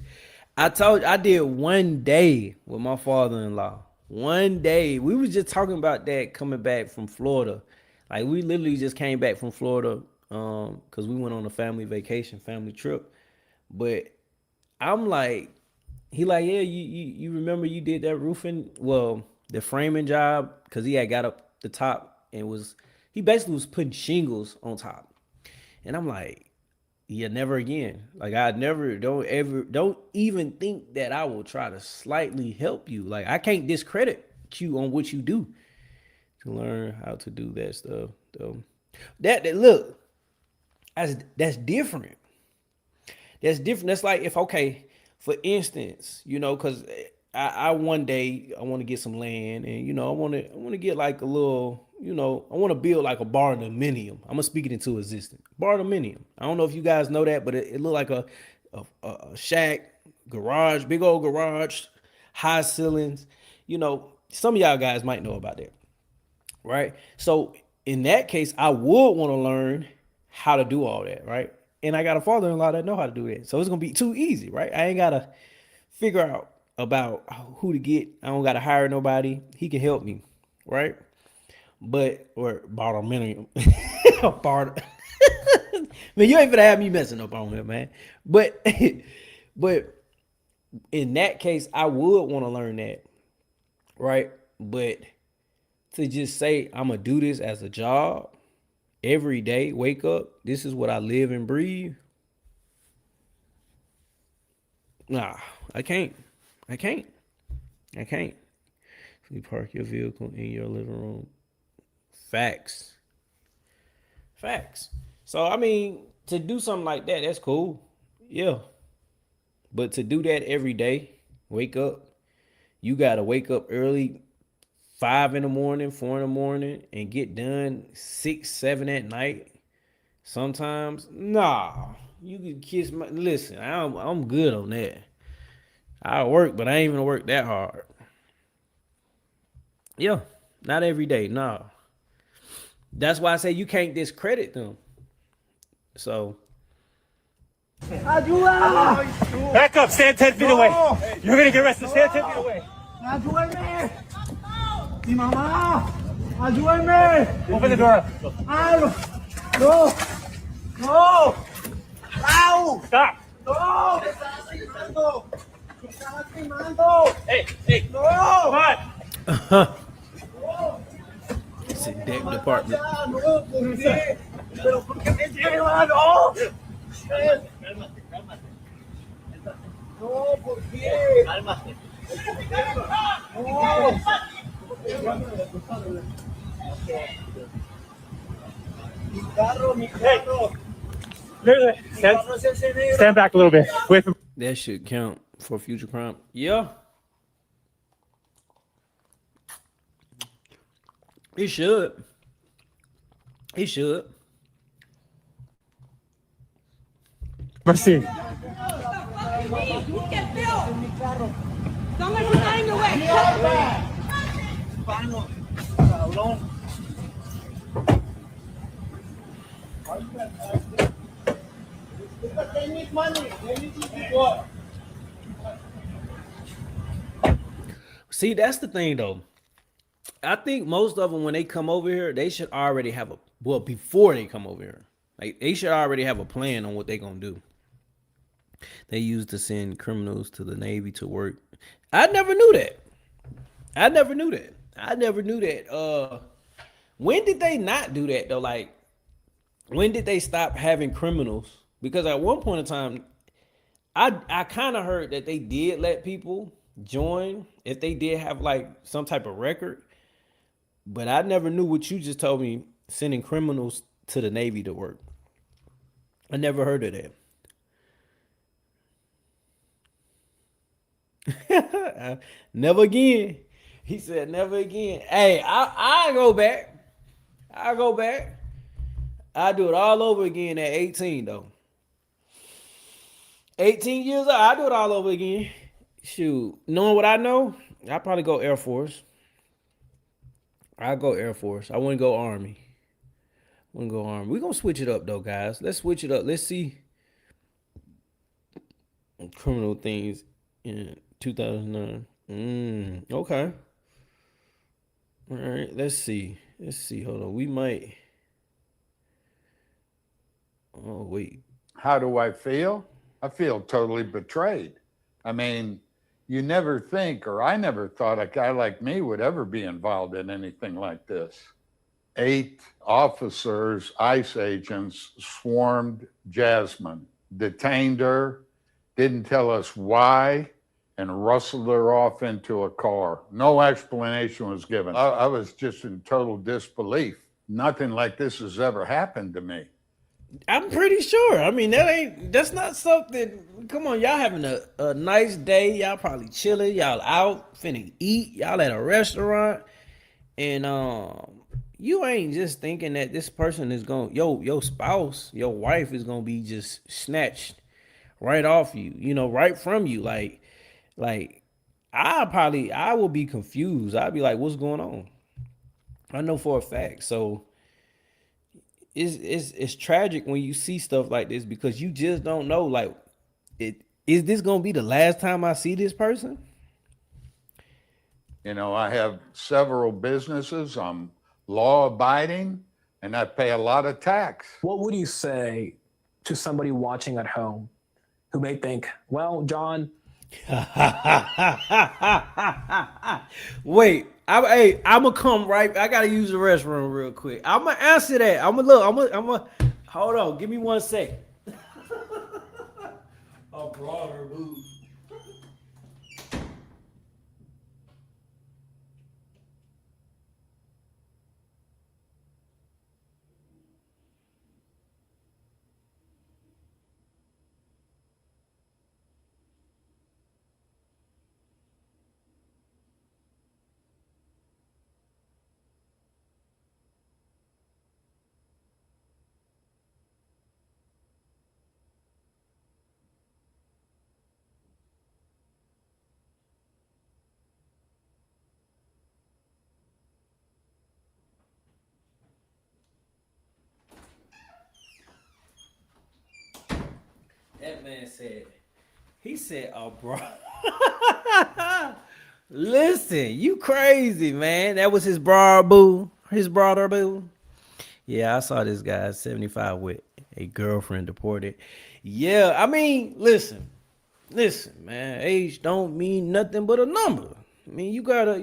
I did one day with my father-in-law. One day. We was just talking about that coming back from Florida. Like, we literally just came back from Florida because we went on a family vacation, family trip. But I'm like, he like, yeah, you remember you did that roofing, well, the framing job, because he had got up the top and he basically was putting shingles on top. And I'm like, yeah, never again. Like, don't even think that I will try to slightly help you. Like, I can't discredit you on what you do. To learn how to do that stuff, though. That look, that's different. That's different. That's like if, okay, for instance, because I one day I want to get some land, and I want to get like a little, I want to build like a barndominium. I'm gonna speak it into existence. Barndominium. I don't know if you guys know that, but it looked like a shack, garage, big old garage, high ceilings. Some of y'all guys might know about that, right? So in that case, I would want to learn how to do all that, right? And I got a father-in-law that know how to do that. So it's going to be too easy, right? I ain't got to figure out about who to get. I don't got to hire nobody. He can help me, right? Or barndominium. Man, you ain't gonna have me messing up on him, man. But in that case, I would want to learn that, right? But to just say I'm going to do this as a job, every day, wake up, this is what I live and breathe. Nah, I can't. You park your vehicle in your living room. Facts. So, I mean, to do something like that, that's cool. Yeah. But to do that every day, wake up, you got to wake up early, 5 in the morning, 4 in the morning, and get done 6, 7 at night. Sometimes, nah. You can kiss my. Listen, I'm good on that. I work, but I ain't even work that hard. Yeah, not every day. Nah. That's why I say you can't discredit them. So Back up, stand 10 feet away. You're gonna get arrested, stand 10 feet away. Ayúdame. Mi mamá. Ayúdame. Open the door. No. No. Ow. Stop. No. Me estás quemando. Me estás quemando. Hey. No. Come on. it's a deck department. No, ¿por qué? Pero ¿por qué me llevan? No. No, ¿por qué? Cálmate. No. Mi carro. Stand back a little bit. Wait for That should count for future crime. Yeah. It should. It should. mercy. You can feel. Don't let you get in your way. They need money. They need See, that's the thing though. I think most of them, when they come over here, they should already have a before they come over here, like they should already have a plan on what they're gonna do. They used to send criminals to the Navy to work. I never knew that. I never knew that. When did they not do that though? Like, when did they stop having criminals? Because at one point in time, I kind of heard that they did let people join if they did have like some type of record. But I never knew what you just told me, sending criminals to the Navy to work. I never heard of that. Never again. He said never again. Hey, I go back. I go back. I do it all over again at 18 though. 18 years old, I do it all over again. Shoot, knowing what I know, I probably go Air Force. I go Air Force. I wouldn't go Army. We're gonna switch it up though, guys. Let's switch it up. Let's see criminal things in 2009. Okay. All right. Let's see. Hold on. We might. Oh wait. How do I feel? I feel totally betrayed. I mean, you never think, or I never thought a guy like me would ever be involved in anything like this. 8 officers, ICE agents, swarmed Jasmine, detained her, didn't tell us why, and rustled her off into a car. No explanation was given. I was just in total disbelief. Nothing like this has ever happened to me. I'm pretty sure. I mean, that's not something. Come on, y'all having a nice day. Y'all probably chilling. Y'all out finna eat. Y'all at a restaurant, and you ain't just thinking that this person is going, your spouse, your wife is gonna be just snatched right off you, right from you. Like I will be confused. I'd be like, what's going on? I know for a fact. So it's tragic when you see stuff like this because you just don't know, like, is this gonna be the last time I see this person? I have several businesses. I'm law abiding and I pay a lot of tax. What would you say to somebody watching at home who may think, well, John. Wait, I'm gonna come right. I gotta use the restroom real quick. I'm gonna answer that. I'm gonna hold on. Give me 1 second. A broader move. That man said, he said, oh, bro. Listen, you crazy, man. That was his broad boo. His brother boo. Yeah, I saw this guy 75 with a girlfriend deported. Yeah, I mean, listen, man. Age don't mean nothing but a number. I mean, you gotta,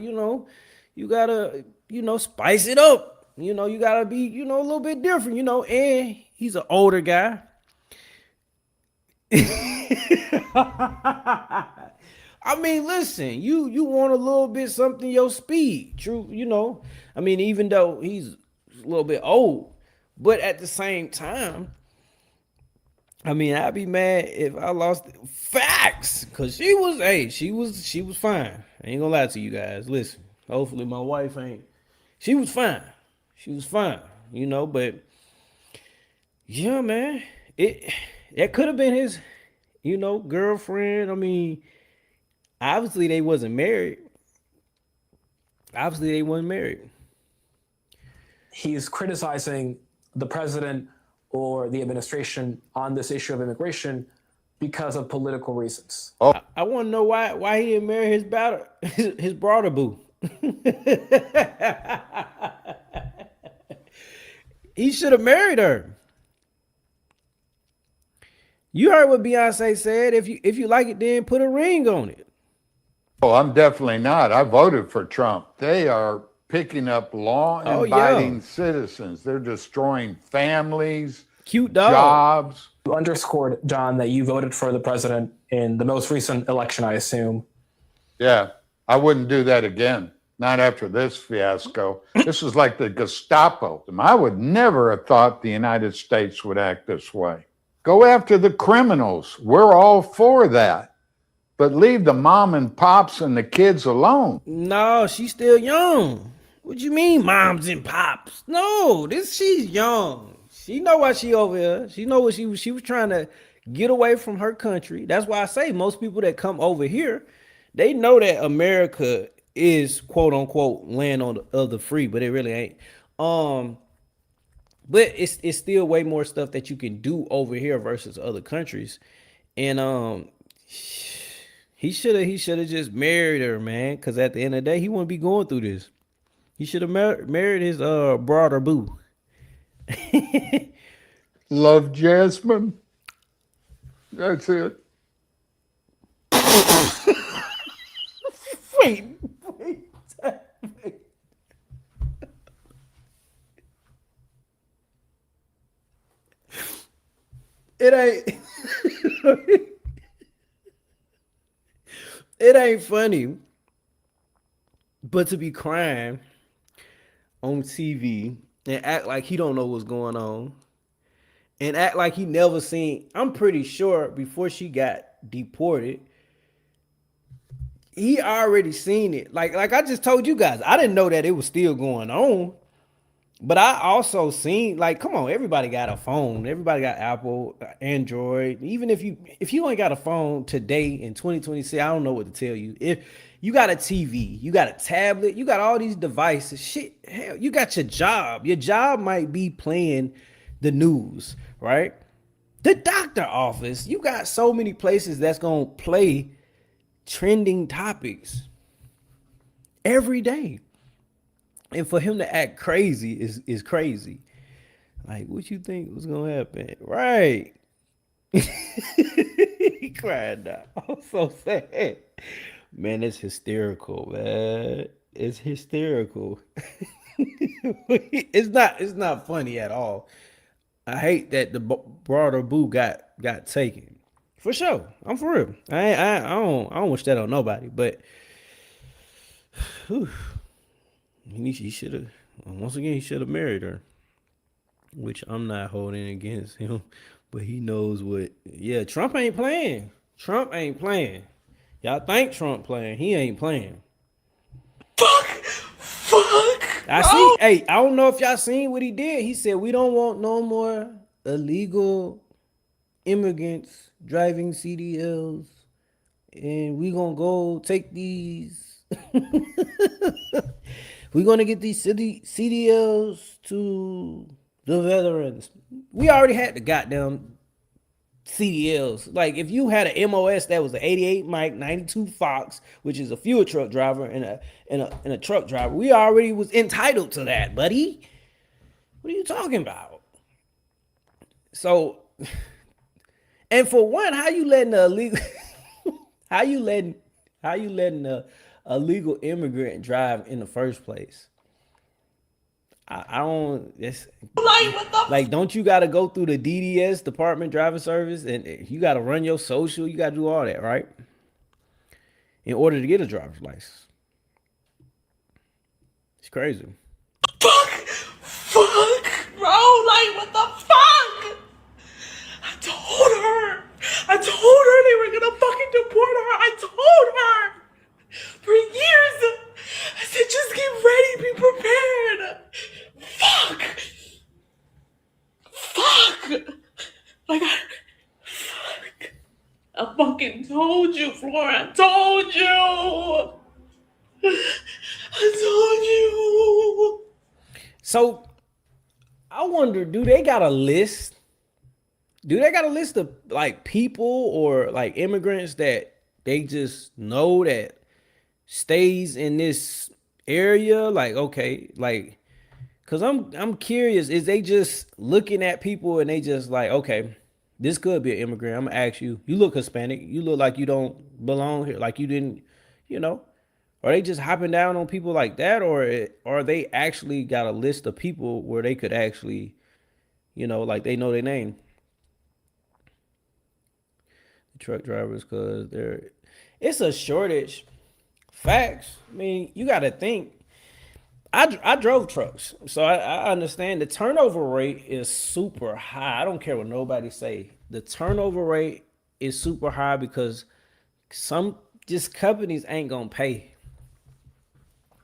spice it up. You gotta be, a little bit different, and he's an older guy. I mean, listen, you want a little bit something your speed, true, I mean, even though he's a little bit old, but at the same time, I mean, I'd be mad if I lost facts, cause she was fine. I ain't gonna lie to you guys. Listen, hopefully my wife ain't. She was fine. But yeah, man, that could have been his, girlfriend. I mean, obviously they wasn't married. He's criticizing the president or the administration on this issue of immigration because of political reasons. Oh, I want to know why he didn't marry his brother boo. He should have married her. You heard what Beyonce said. If you like it, then put a ring on it. Oh, I'm definitely not. I voted for Trump. They are picking up law-abiding citizens. They're destroying families, cute dog. Jobs. You underscored, John, that you voted for the president in the most recent election, I assume. Yeah, I wouldn't do that again. Not after this fiasco. This is like the Gestapo. I would never have thought the United States would act this way. Go after the criminals. We're all for that. But leave the mom and pops and the kids alone. No, she's still young. What you mean, moms and pops? No, she's young. She know why she over here. She know what she was trying to get away from her country. That's why I say most people that come over here, they know that America is quote unquote land of the free, but it really ain't. But it's still way more stuff that you can do over here versus other countries. And he should have just married her, man, because at the end of the day, he wouldn't be going through this. He should have married his brother boo. Love Jasmine. That's it. Wait. It ain't funny, but to be crying on TV and act like he don't know what's going on and act like he never seen. I'm pretty sure before she got deported, he already seen it. Like I just told you guys, I didn't know that it was still going on. But I also seen, like, come on, everybody got a phone. Everybody got Apple, Android. Even if you ain't got a phone today in 2026, I don't know what to tell you. If you got a TV, you got a tablet, you got all these devices, shit, hell, you got your job. Your job might be playing the news, right? The doctor office, you got so many places that's going to play trending topics every day. And for him to act crazy is crazy. Like, what you think was gonna happen? Right. He cried now. I'm so sad. Man, it's hysterical, man. It's hysterical. It's not funny at all. I hate that the broader boo got taken. For sure. I'm for real. I don't wish that on nobody, but whew. He should have, once again, he should have married her, which I'm not holding against him, but he knows what. Yeah, Trump ain't playing. Y'all think Trump playing? He ain't playing. Fuck. I see. Hey, I don't know if y'all seen what he did. He said we don't want no more illegal immigrants driving CDLs, and we gonna go take these. We're going to get these CDLs to the veterans. We already had the goddamn CDLs. Like if you had an MOS that was an 88 Mike, 92 Fox, which is a fuel truck driver and a truck driver, we already was entitled to that, buddy. What are you talking about? So, and for one, how you letting the illegal, how you letting a legal immigrant drive in the first place? I don't. It's like, don't you got to go through the DDS, Department Driving Service, and you got to run your social. You got to do all that, right? In order to get a driver's license. It's crazy. Fuck, bro. Like, what the fuck? I told her they were gonna fucking deport her. I told her for years. I said, just get ready, be prepared. Fuck. Like, I fucking told you, Flora. I told you. So, I wonder, do they got a list? Do they got a list of like people or like immigrants that they just know that stays in this area? Like, okay, like, cause I'm curious, is they just looking at people and they just like, okay, this could be an immigrant. I'm gonna ask you, you look Hispanic, you look like you don't belong here, like you didn't, you know? Are they just hopping down on people like that, or are they actually got a list of people where they could actually, you know, like they know their name? Truck drivers, because it's a shortage. Facts. I mean, you got to think. I drove trucks, so I understand the turnover rate is super high. I don't care what nobody say. The turnover rate is super high because some just companies ain't gonna pay.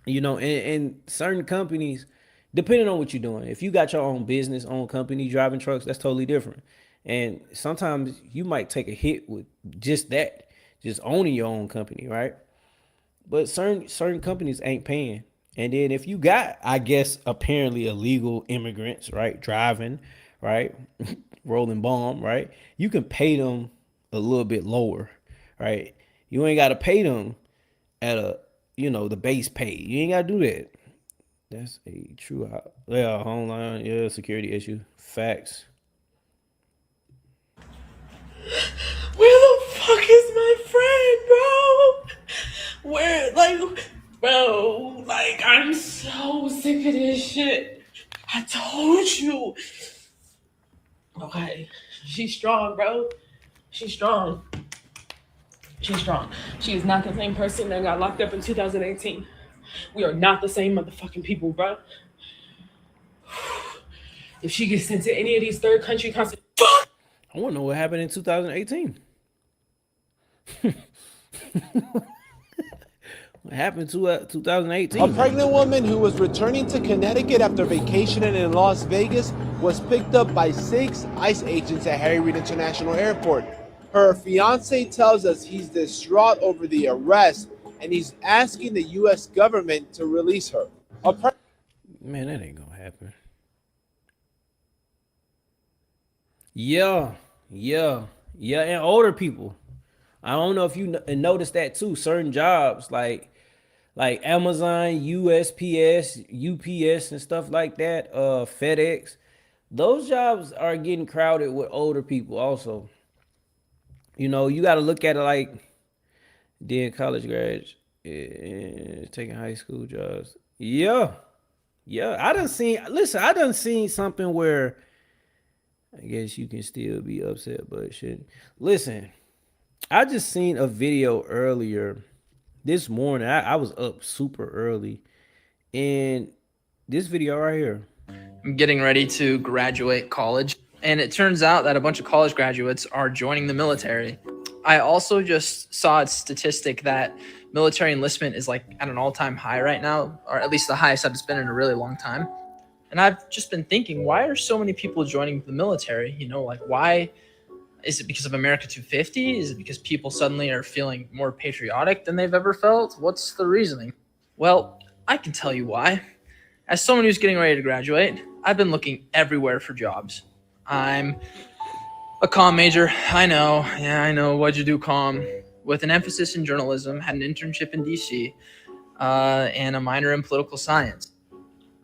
You know, and certain companies, depending on what you're doing, if you got your own business, own company driving trucks, that's totally different. And sometimes you might take a hit with just that, just owning your own company, right? But certain companies ain't paying. And then if you got, I guess, apparently illegal immigrants, right, driving, right, rolling bomb, right, you can pay them a little bit lower, right? You ain't got to pay them at a, you know, the base pay. You ain't got to do that. That's a true, yeah, homeland, yeah, security issue. Facts. Where the fuck is my friend, bro? Where, like, bro, like, I'm so sick of this shit. I told you. Okay, she's strong, bro. She's strong. She's strong. She is not the same person that got locked up in 2018. We are not the same motherfucking people, bro. If she gets sent to any of these third country countries, I want to know what happened in 2018. What happened to 2018? A pregnant woman who was returning to Connecticut after vacationing in Las Vegas was picked up by 6 ICE agents at Harry Reid International Airport. Her fiance tells us he's distraught over the arrest and he's asking the U.S. government to release her. Man, that ain't gonna happen. Yeah, and older people. I don't know if you noticed that too. Certain jobs like Amazon, USPS, UPS, and stuff like that. FedEx. Those jobs are getting crowded with older people. Also, you know, you got to look at it like then college grads taking high school jobs. Yeah. I done seen something where I guess you can still be upset, but shouldn't. Listen, I just seen a video earlier this morning. I was up super early, and this video right here. I'm getting ready to graduate college, and it turns out that a bunch of college graduates are joining the military. I also just saw a statistic that military enlistment is like at an all-time high right now, or at least the highest that it's been in a really long time. And I've just been thinking, why are so many people joining the military? You know, like, why? Is it because of America 250? Is it because people suddenly are feeling more patriotic than they've ever felt? What's the reasoning? Well, I can tell you why. As someone who's getting ready to graduate, I've been looking everywhere for jobs. I'm A comm major. I know. Yeah, I know. What'd you do, comm? With an emphasis in journalism, had an internship in DC, and a minor in political science.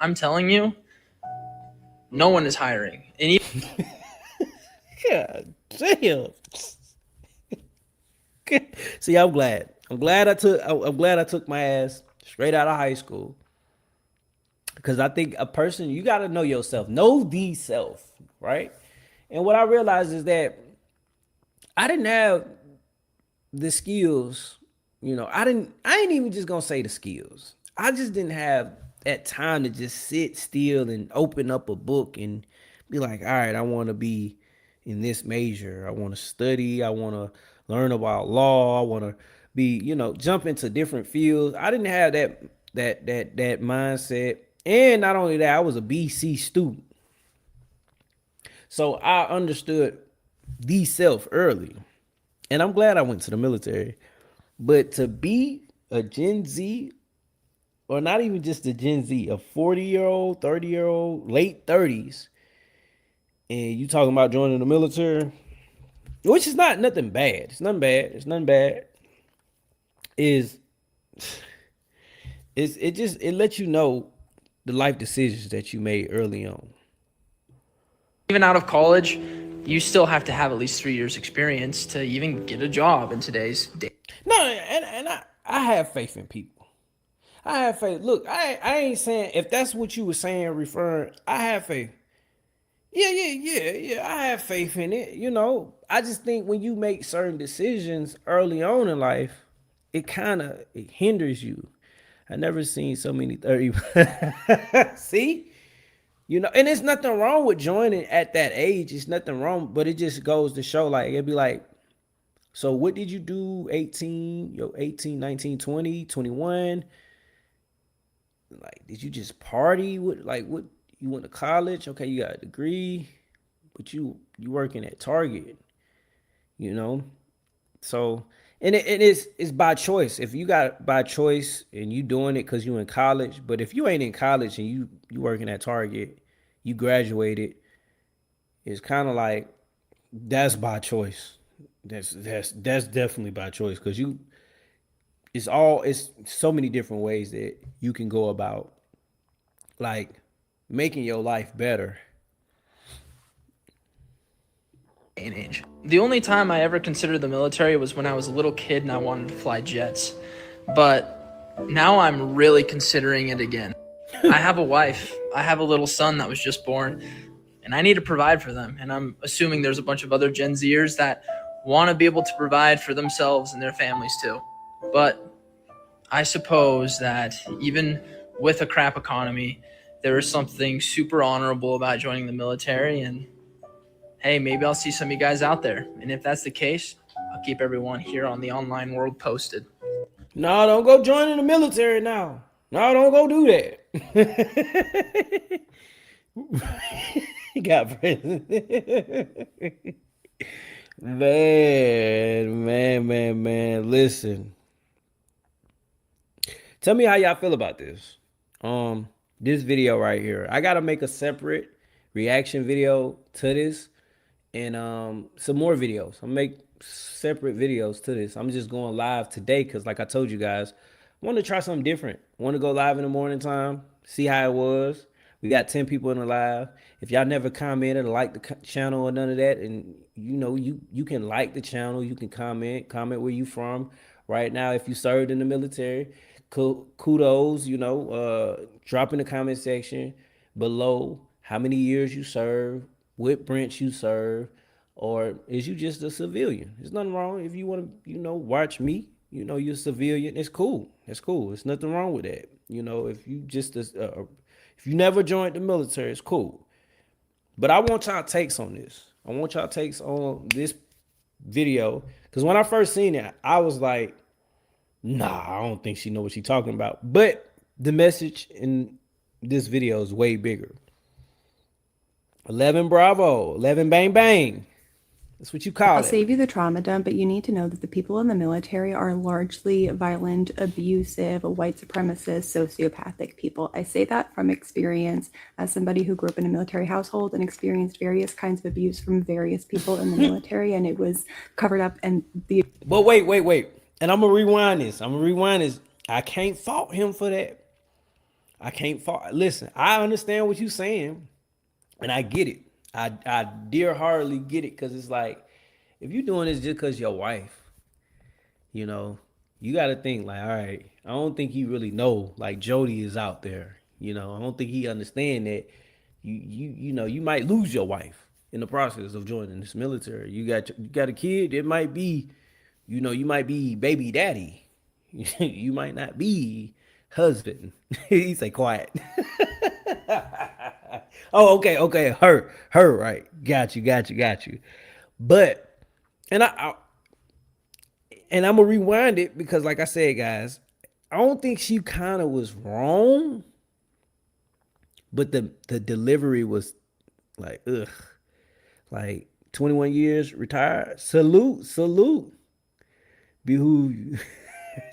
I'm telling you, no one is hiring. And God damn. See, I'm glad. I'm glad I took my ass straight out of high school. Because I think a person, you got to know yourself, know the self, right? And what I realized is that I didn't have the skills, I ain't even just gonna say the skills. I just didn't have that time to just sit still and open up a book and be like, all right, I want to be in this major. I want to study. I want to learn about law. I want to be, jump into different fields. I didn't have that mindset. And not only that, I was a BC student. So I understood the self early. And I'm glad I went to the military. But to be a Gen Z, or not even just a Gen Z, a 40-year-old, 30-year-old, late 30s, and you talking about joining the military, which is not nothing bad. It's nothing bad. It's nothing bad. It lets you know the life decisions that you made early on. even out of college, you still have to have at least 3 years experience to even get a job in today's day. No, and I have faith in people. I have faith. Look, I ain't saying, if that's what you were saying, referring, I have faith. Yeah. I have faith in it. I just think when you make certain decisions early on in life, it hinders you. I never seen so many 30. See? And there's nothing wrong with joining at that age. It's nothing wrong, but it just goes to show, like, it'd be like, so what did you do 18, 19, 20, 21? Like, did you just party? What you went to college? Okay, you got a degree, but you working at Target, So, and it's by choice. If you got by choice and you doing it because you in college, but if you ain't in college and you working at Target, you graduated, it's kind of like, that's by choice. That's definitely by choice, because it's so many different ways that you can go about, like, making your life better. Age. The only time I ever considered the military was when I was a little kid and I wanted to fly jets. But now I'm really considering it again. I have a wife. I have a little son that was just born, and I need to provide for them. And I'm assuming there's a bunch of other Gen Zers that want to be able to provide for themselves and their families too. But I suppose that even with a crap economy, there is something super honorable about joining the military, and hey, maybe I'll see some of you guys out there. And if that's the case, I'll keep everyone here on the online world posted. No, don't go joining the military now. No, don't go do that. Got prison. Man. Listen. Tell me how y'all feel about this. This video right here. I gotta make a separate reaction video to this, and some more videos. I'll make separate videos to this. I'm just going live today because, like I told you guys, I want to try something different. I want to go live in the morning time, see how it was. We got 10 people in the live. If y'all never commented or like the channel or none of that, and you can like the channel, you can comment where you from right now. If you served in the military, kudos, drop in the comment section below how many years you serve, what branch you serve, or is you just a civilian. There's nothing wrong if you want to, watch me. You're a civilian. It's cool. It's cool. There's nothing wrong with that. If you just if you never joined the military, it's cool. But I want y'all takes on this. I want y'all takes on this video, because when I first seen it, I was like, nah, I don't think she know what she's talking about. But the message in this video is way bigger. 11 Bravo, 11 Bang Bang. That's what you call I'll it. save you the trauma dump, but you need to know that the people in the military are largely violent, abusive, white supremacist, sociopathic people. I say that from experience as somebody who grew up in a military household and experienced various kinds of abuse from various people in the military, and it was covered up. And the But wait. And I'm gonna rewind this. I can't fault him for that. I can't fault. Listen, I understand what you're saying, and I get it. I dear heartedly get it, because it's like, if you're doing this just because your wife, you know, you got to think like, all right, I don't think he really know like Jody is out there. I don't think he understand that you might lose your wife in the process of joining this military. You got a kid. It might be, you might be baby daddy. You might not be husband. He say quiet. Oh, okay. Her, right. Got you. But, and I'm gonna rewind it, because like I said, guys, I don't think she kind of was wrong, but the delivery was like, ugh. Like, 21 years retired. Salute. Behoove you.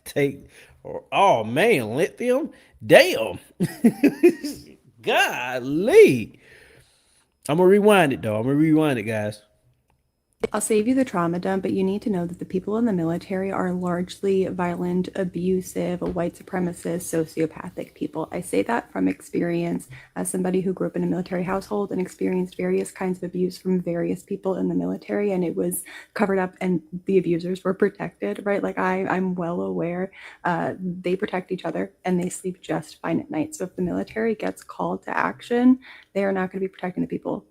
Take, oh man, lithium. Damn. Golly. I'm gonna rewind it though. Guys. I'll save you the trauma dump, but you need to know that the people in the military are largely violent, abusive, white supremacist, sociopathic people. I say that from experience as somebody who grew up in a military household and experienced various kinds of abuse from various people in the military, and it was covered up and the abusers were protected, right? Like I'm well aware they protect each other and they sleep just fine at night. So if the military gets called to action, they are not going to be protecting the people.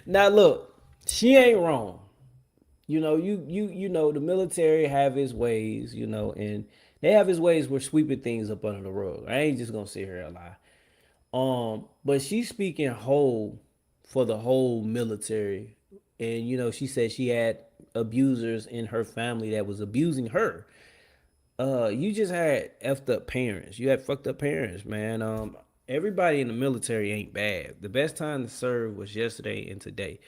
Now look, she ain't wrong. The military have its ways, and they have its ways where sweeping things up under the rug. I ain't just gonna sit here and lie. But she's speaking whole for the whole military. And she said she had abusers in her family that was abusing her. You just had effed up parents. You had fucked up parents, man. Everybody in the military ain't bad. The best time to serve was yesterday and today.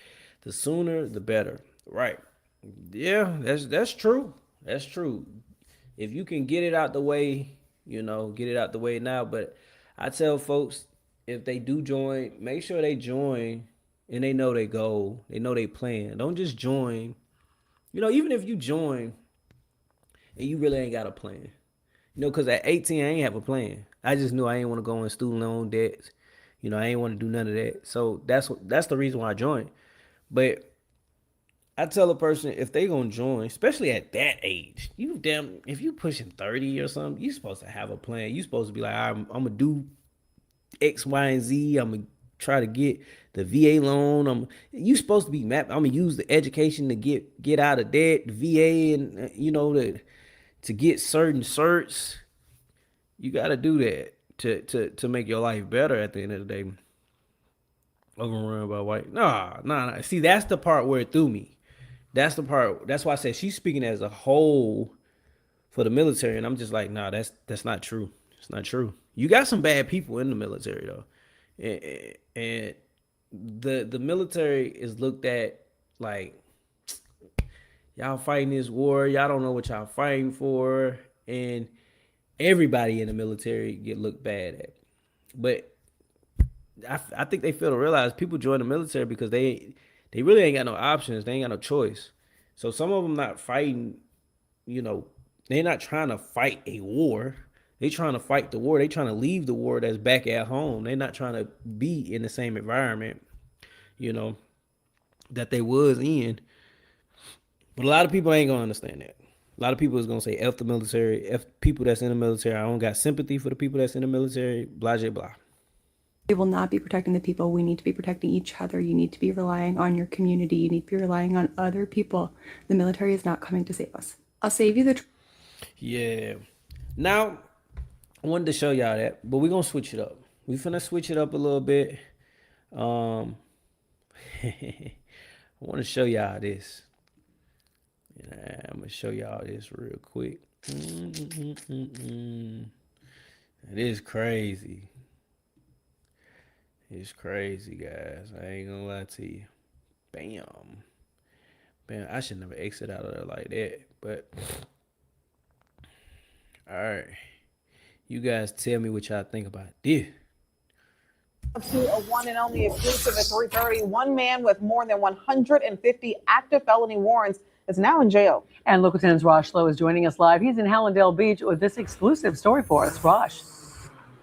The sooner, the better. Right. Yeah, that's true. That's true. If you can get it out the way, get it out the way now. But I tell folks, if they do join, make sure they join and they know they goal. They know they plan. Don't just join. Even if you join and you really ain't got a plan. Because at 18, I ain't have a plan. I just knew I ain't want to go in student loan debts. I ain't want to do none of that. So that's the reason why I joined. But I tell a person, if they gonna join, especially at that age, if you pushing 30 or something, you supposed to have a plan. You supposed to be like, I'm gonna do X, Y, and Z. I'm gonna try to get the VA loan. You supposed to be mapped. I'm gonna use the education to get out of debt, the VA, and to get certain certs. You got to do that to make your life better at the end of the day. Overrun by white. Nah. See, that's the part where it threw me. That's the part. That's why I said she's speaking as a whole for the military, and I'm just like, nah, that's not true. It's not true. You got some bad people in the military though, and the military is looked at like, y'all fighting this war. Y'all don't know what y'all fighting for, and everybody in the military get looked bad at. But I think they fail to realize people join the military because they really ain't got no options. They ain't got no choice. So some of them not fighting, they're not trying to fight a war. They trying to fight the war. They trying to leave the war that's back at home. They're not trying to be in the same environment, that they was in. But a lot of people ain't gonna understand that. A lot of people is gonna say F the military, F people that's in the military. I don't got sympathy for the people that's in the military, blah, blah, blah. We will not be protecting the people. We need to be protecting each other. You need to be relying on your community. You need to be relying on other people. The military is not coming to save us. I'll save you the... Yeah. Now, I wanted to show y'all that, but we're going to switch it up. We finna switch it up a little bit. I want to show y'all this. Yeah, I'm going to show y'all this real quick. It is crazy. It's crazy, guys. I ain't gonna lie to you. Bam. Bam. I should never exit out of there like that. But all right. You guys tell me what y'all think about this. To a one and only exclusive at 3:30. One man with more than 150 active felony warrants is now in jail. And Local 10's Rosh Lowe is joining us live. He's in Hallandale Beach with this exclusive story for us. Rosh.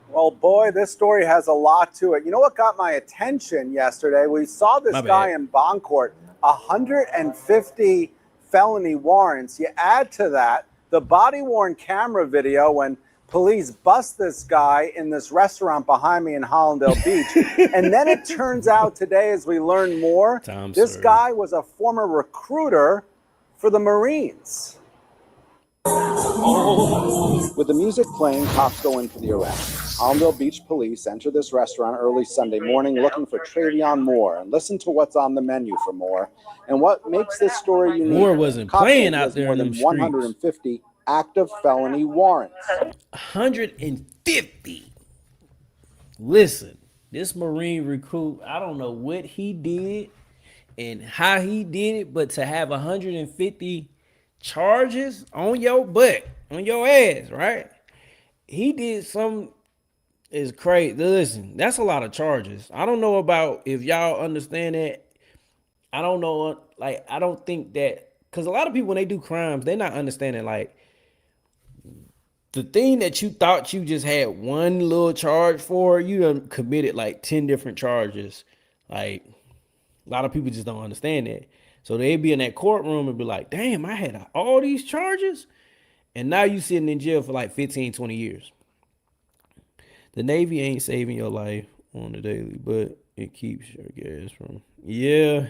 Well, boy, this story has a lot to it. You know what got my attention yesterday? We saw this guy in bond court, 150 felony warrants. You add to that the body-worn camera video when police bust this guy in this restaurant behind me in Hallandale Beach. And then it turns out today, as we learn more, this guy was a former recruiter for the Marines. With the music playing, cops go in for the arrest. Hallandale Beach police enter this restaurant early Sunday morning looking for Travion Moore. And listen to what's on the menu for Moore. And what makes this story unique. Moore wasn't playing out there in them streets. 150 active felony warrants. 150. Listen, this Marine recruit, I don't know what he did and how he did it, but to have 150 charges on your butt, on your ass, right? He did something is crazy. Listen, that's a lot of charges. I don't know about if y'all understand that. I don't know, like, I don't think that, because a lot of people, when they do crimes, they're not understanding, like, the thing that you thought you just had one little charge for, you done committed like 10 different charges. Like, a lot of people just don't understand that. So they'd be in that courtroom and be like, damn, I had all these charges. And now you sitting in jail for like 15, 20 years. The Navy ain't saving your life on the daily, but it keeps your gas from. Yeah.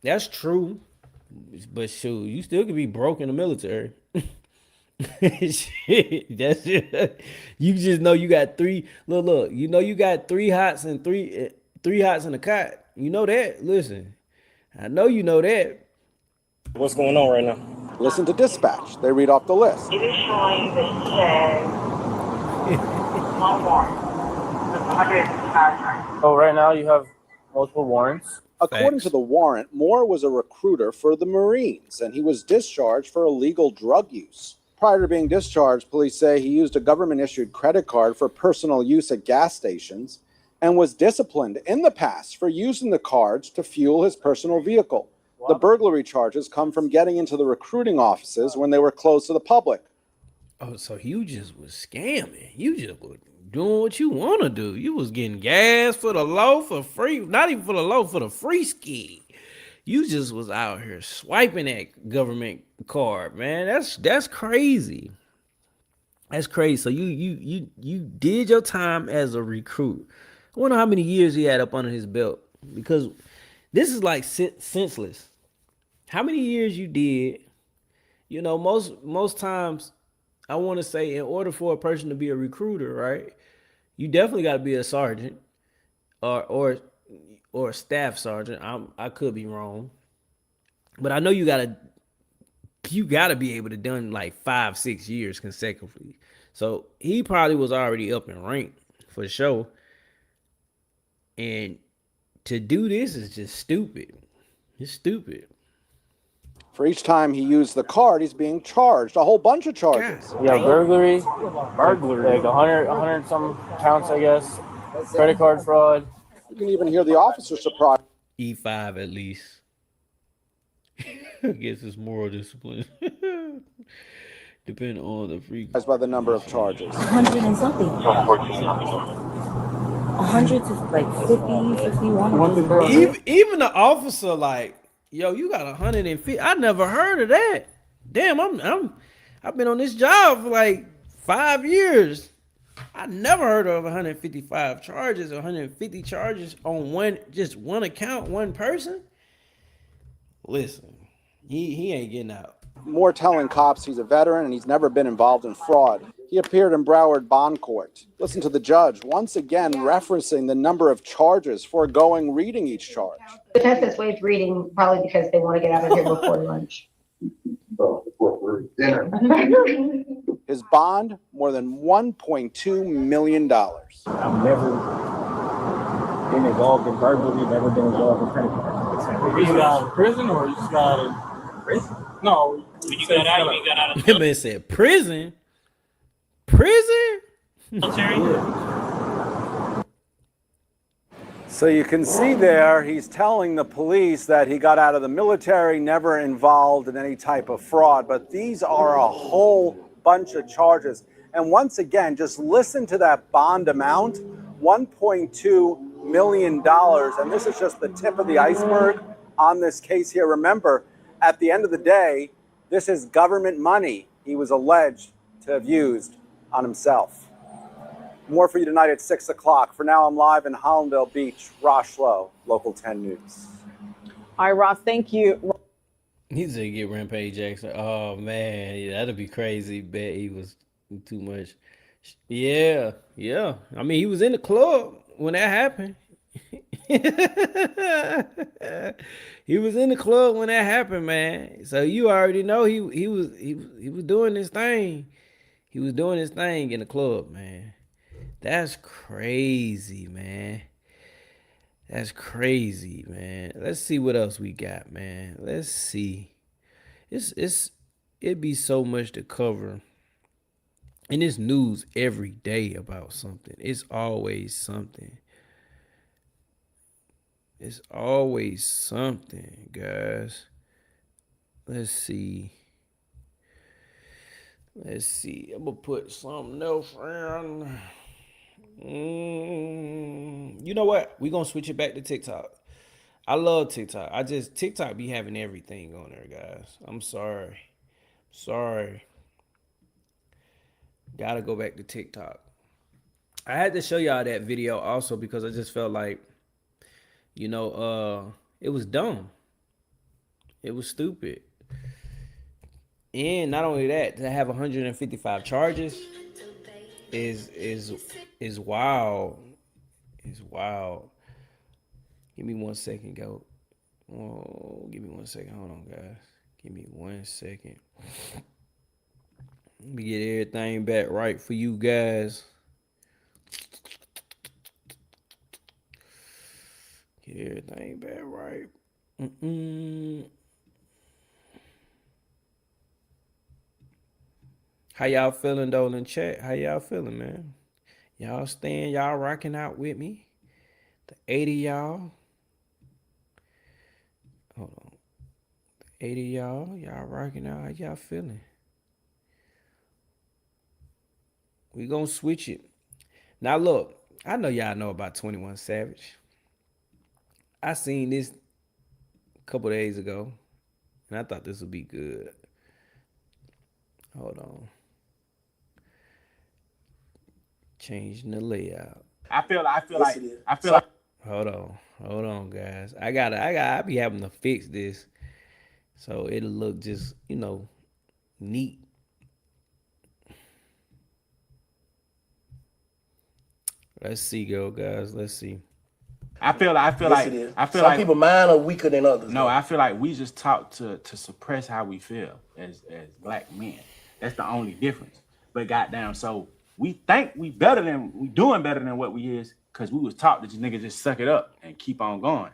That's true. But shoot, you still could be broke in the military. Shit, that's it. You just know you got three. Look. You know you got three hots and three hots in a cot. You know that. Listen, I know you know that. What's going on right now? Listen to dispatch. They read off the list. It is showing that he has one warrant. Oh, right now you have multiple warrants. According to the warrant, Moore was a recruiter for the Marines, and he was discharged for illegal drug use. Prior to being discharged, police say he used a government-issued credit card for personal use at gas stations and was disciplined in the past for using the cards to fuel his personal vehicle. Wow. The burglary charges come from getting into the recruiting offices when they were closed to the public. Oh, so you just was scamming. You just was doing what you want to do. You was getting gas for the low for free. Not even for the low, for the free ski. You just was out here swiping that government card, man. That's crazy. That's crazy. So you did your time as a recruit. I wonder how many years he had up under his belt, because this is like senseless. How many years you did? You know, most times I want to say, in order for a person to be a recruiter, right, you definitely got to be a sergeant or a staff sergeant. I could be wrong, but I know you gotta be able to done like 5-6 years consecutively. So he probably was already up in rank for sure. And to do this is just stupid. It's stupid. For each time he used the card, he's being charged a whole bunch of charges. Yeah, burglary, like 100 some counts, I guess. Credit card fraud. You can even hear the officer surprised. E5 at least. I guess it's moral discipline. Depending on the freak. By the number of charges. 100 and something. 100 to like 50, 51. Even the officer, like, yo, you got 150. I never heard of that. Damn, I've been on this job for like 5 years. I never heard of 155 charges, 150 charges on one account, one person. Listen, he ain't getting out. Moore telling cops he's a veteran and he's never been involved in fraud. He appeared in Broward Bond Court. Listen to the judge once again referencing the number of charges, foregoing reading each charge. The defense waived reading probably because they want to get out of here before lunch. Before dinner. His bond, more than $1.2 million. I've never been involved in burglary, never been involved in credit cards. You got out of prison or you just got out of prison? No. When you got out, you got out of the man said prison? Prison? So you can see there, he's telling the police that he got out of the military, never involved in any type of fraud. But these are a whole bunch of charges. And once again, just listen to that bond amount, $1.2 million. And this is just the tip of the iceberg on this case here. Remember, at the end of the day, this is government money he was alleged to have used on himself. More for you tonight at 6 o'clock. For now, I'm live in Hollandale Beach. Rosh Lowe, Local 10 News. All right, Ross, thank you. He said get Rampage Jackson. Oh, man. Yeah, that'd be crazy. Bet he was too much. Yeah. I mean, he was in the club when that happened. He was in the club when that happened, man. So you already know he was doing his thing. He was doing his thing in the club, man. That's crazy, man. That's crazy, man. Let's see what else we got, man. Let's see. It'd be so much to cover. And it's news every day about something. It's always something. It's always something, guys. Let's see. I'm gonna put something else around. You know what? We're gonna switch it back to TikTok. I love TikTok. TikTok be having everything on there, guys. I'm sorry. Gotta go back to TikTok. I had to show y'all that video also because I just felt like, it was dumb. It was stupid. And not only that, to have 155 charges is wild. It's wild. Give me 1 second, go. Oh, give me 1 second. Hold on, guys. Give me 1 second. Let me get everything back right for you guys. Get everything back right. How y'all feeling, though, in chat? How y'all feeling, man? Y'all staying, y'all rocking out with me? The 80 y'all. Hold on. The 80 y'all rocking out. How y'all feeling? We gonna switch it. Now, look, I know y'all know about 21 Savage. I seen this a couple days ago, and I thought this would be good. Hold on. Changing the layout. I feel like. Hold on, guys. I be having to fix this so it'll look just, neat. Let's see, guys. Let's see. I feel like Some people mind are weaker than others. No, I feel like we just taught to suppress how we feel as black men. That's the only difference. But goddamn, so we think we doing better than what we is because we was taught that you niggas just suck it up and keep on going.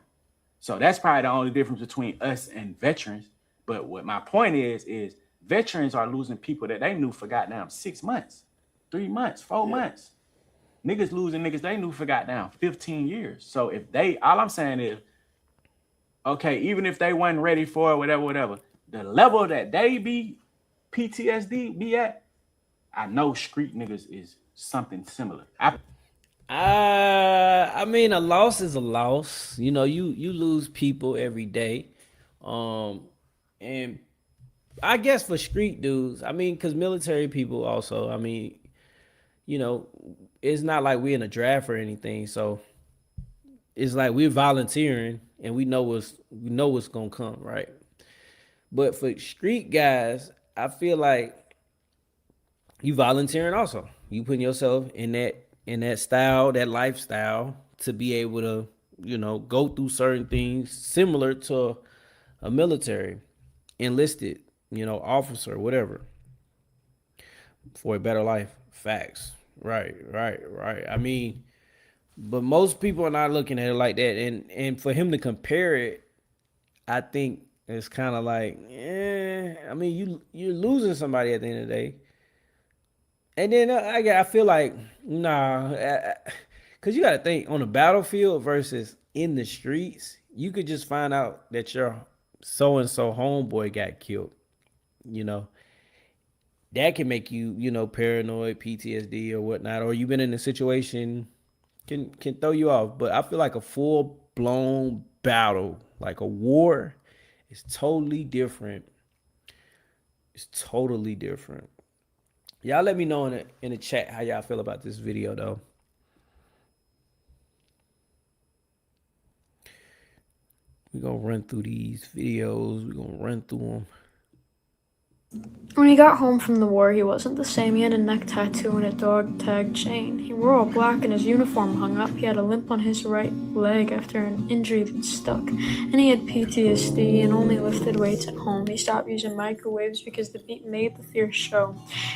So that's probably the only difference between us and veterans. But what my point is veterans are losing people that they knew for goddamn 6 months, 3 months, 4 months. Niggas losing niggas they knew for goddamn 15 years. So all I'm saying is, okay, even if they wasn't ready for it, whatever, the level that they be PTSD be at, I know street niggas is something similar. I mean, a loss is a loss. You lose people every day. And I guess for street dudes, I mean, because military people also, I mean, it's not like we're in a draft or anything. So it's like we're volunteering and we know what's gonna come, right? But for street guys, I feel like you volunteering also. You putting yourself in that style, that lifestyle to be able to, go through certain things similar to a military enlisted, officer, whatever. for a better life. Facts. Right. I mean, but most people are not looking at it like that. And for him to compare it, I think it's kind of like, I mean, you're losing somebody at the end of the day. And then I feel like, nah, because you got to think on the battlefield versus in the streets, you could just find out that your so and so homeboy got killed. You know, that can make you, paranoid, PTSD or whatnot, or you've been in a situation can throw you off. But I feel like a full blown battle, like a war, is totally different. It's totally different. Y'all let me know in the chat how y'all feel about this video though. We're gonna run through these videos. We're gonna run through them. When he got home from the war, he wasn't the same. He had a neck tattoo and a dog tag chain. He wore all black and his uniform hung up. He had a limp on his right leg after an injury that stuck. And he had PTSD and only lifted weights at home. He stopped using microwaves because the beat made the fear show.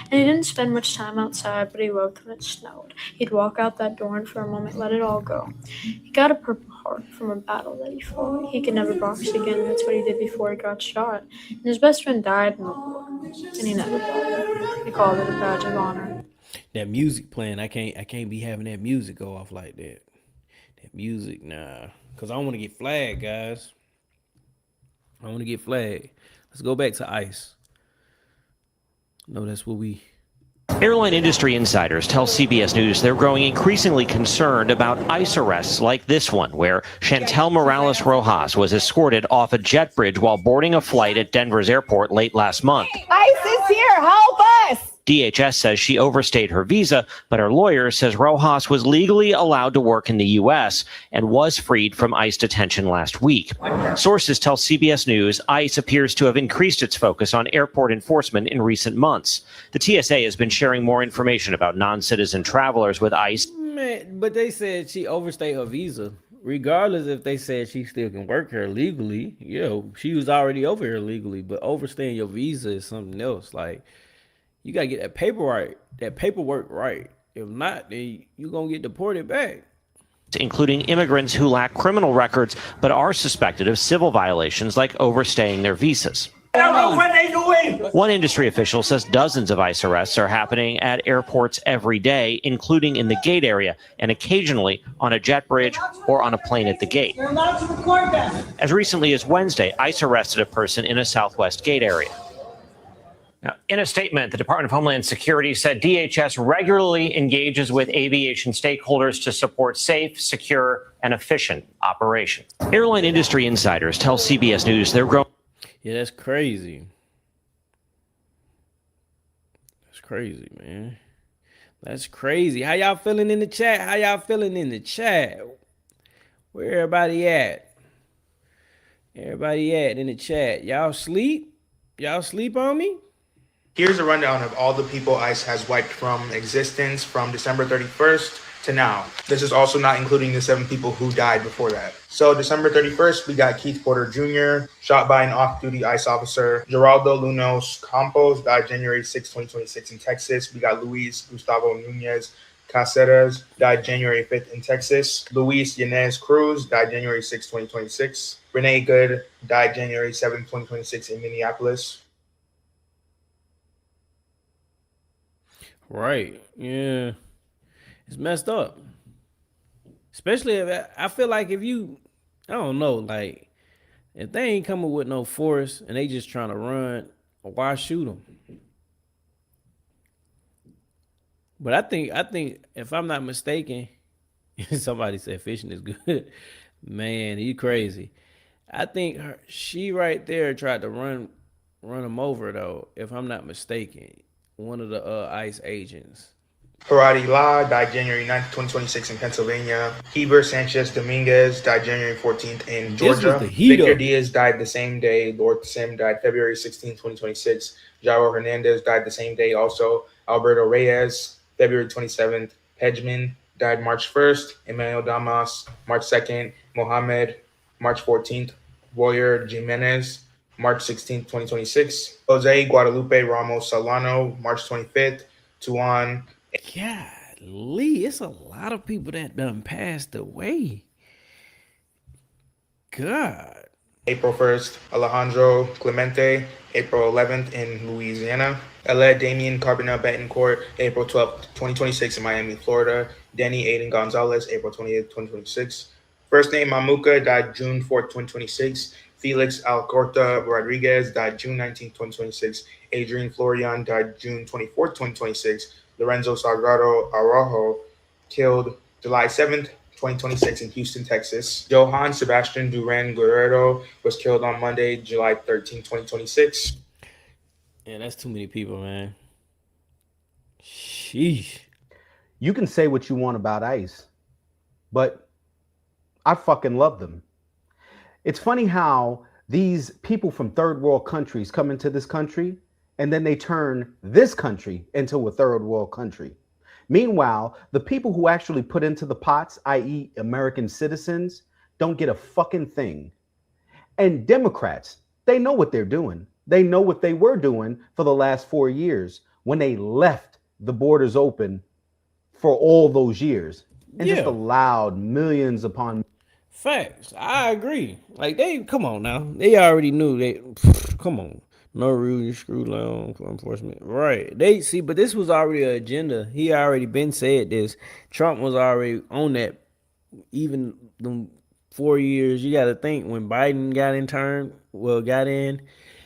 And he didn't spend much time outside, but he loved when it snowed. He'd walk out that door and for a moment let it all go. He got a Purple Heart from a battle that he fought. He could never box again. That's what he did before he got shot. And his best friend died in the war. And he never died. They called it a badge of honor. That music playing, I can't be having that music go off like that. That music, nah. Cause I don't want to get flagged, guys. I want to get flagged. Let's go back to ICE. No, that's what we. Airline industry insiders tell CBS News they're growing increasingly concerned about ICE arrests like this one, where Chantel Morales Rojas was escorted off a jet bridge while boarding a flight at Denver's airport late last month. ICE is here. Help us. DHS says she overstayed her visa, but her lawyer says Rojas was legally allowed to work in the U.S. and was freed from ICE detention last week. Sources tell CBS News ICE appears to have increased its focus on airport enforcement in recent months. The TSA has been sharing more information about non-citizen travelers with ICE. Man, but they said she overstayed her visa. Regardless if they said she still can work here legally, she was already over here legally, but overstaying your visa is something else. Like, you gotta get that paperwork right. If not, then you're gonna get deported back. Including immigrants who lack criminal records but are suspected of civil violations like overstaying their visas. I don't know what they doing. One industry official says dozens of ICE arrests are happening at airports every day, including in the gate area and occasionally on a jet bridge or on a plane at the gate. You're allowed to record them. As recently as Wednesday, ICE arrested a person in a Southwest gate area. Now, in a statement, the Department of Homeland Security said DHS regularly engages with aviation stakeholders to support safe, secure, and efficient operations. Airline industry insiders tell CBS News they're growing. Yeah, that's crazy. That's crazy, man. That's crazy. How y'all feeling in the chat? Where everybody at? Everybody at in the chat? Y'all sleep? Y'all sleep on me? Here's a rundown of all the people ICE has wiped from existence from December 31st to now. This is also not including the 7 people who died before that. So December 31st, we got Keith Porter Jr., shot by an off-duty ICE officer. Geraldo Lunos Campos died January 6, 2026 in Texas. We got Luis Gustavo Nunez Caceres, died January 5th in Texas. Luis Yanez Cruz died January 6, 2026. Renee Good died January 7, 2026 in Minneapolis. Right. Yeah. It's messed up. Especially if I feel like if you, I don't know, like if they ain't coming with no force and they just trying to run, why shoot them? But I think if I'm not mistaken, somebody said fishing is good. Man, you crazy. I think she right there tried to run him over though, if I'm not mistaken. One of the ICE agents. Haradi La died January 9th, 2026 in Pennsylvania. Heber Sanchez Dominguez died January 14th in Georgia. Victor Diaz died the same day. Lord Sim died February 16th, 2026. Jairo Hernandez died the same day also. Alberto Reyes, February 27th. Hedgeman died March 1st. Emmanuel Damas, March 2nd. Mohammed, March 14th. Warrior Jimenez, March 16th, 2026. Jose Guadalupe Ramos Solano, March 25th. Tuan. Golly, it's a lot of people that done passed away. God. April 1st, Alejandro Clemente. April 11th in Louisiana. Ella Damien Carbonell Betancourt, April 12th, 2026 in Miami, Florida. Denny Aiden Gonzalez, April 28th, 2026. First name Mamuka, died June 4th, 2026. Felix Alcorta Rodriguez, died June 19th, 2026. Adrian Florian, died June 24th, 2026. Lorenzo Salgado Araujo, killed July 7th, 2026 in Houston, Texas. Johann Sebastian Duran Guerrero was killed on Monday, July 13, 2026. Yeah, that's too many people, man. Sheesh. You can say what you want about ICE, but I fucking love them. It's funny how these people from third world countries come into this country and then they turn this country into a third world country. Meanwhile, the people who actually put into the pots, i.e. American citizens, don't get a fucking thing. And Democrats, they know what they're doing. They know what they were doing for the last 4 years when they left the borders open for all those years and just allowed millions upon facts. I agree. Like they come on now. They already knew they come on. No rule, screw law enforcement. Right. They see, but this was already an agenda. He already been said this. Trump was already on that. Even the 4 years, you gotta think when Biden got in,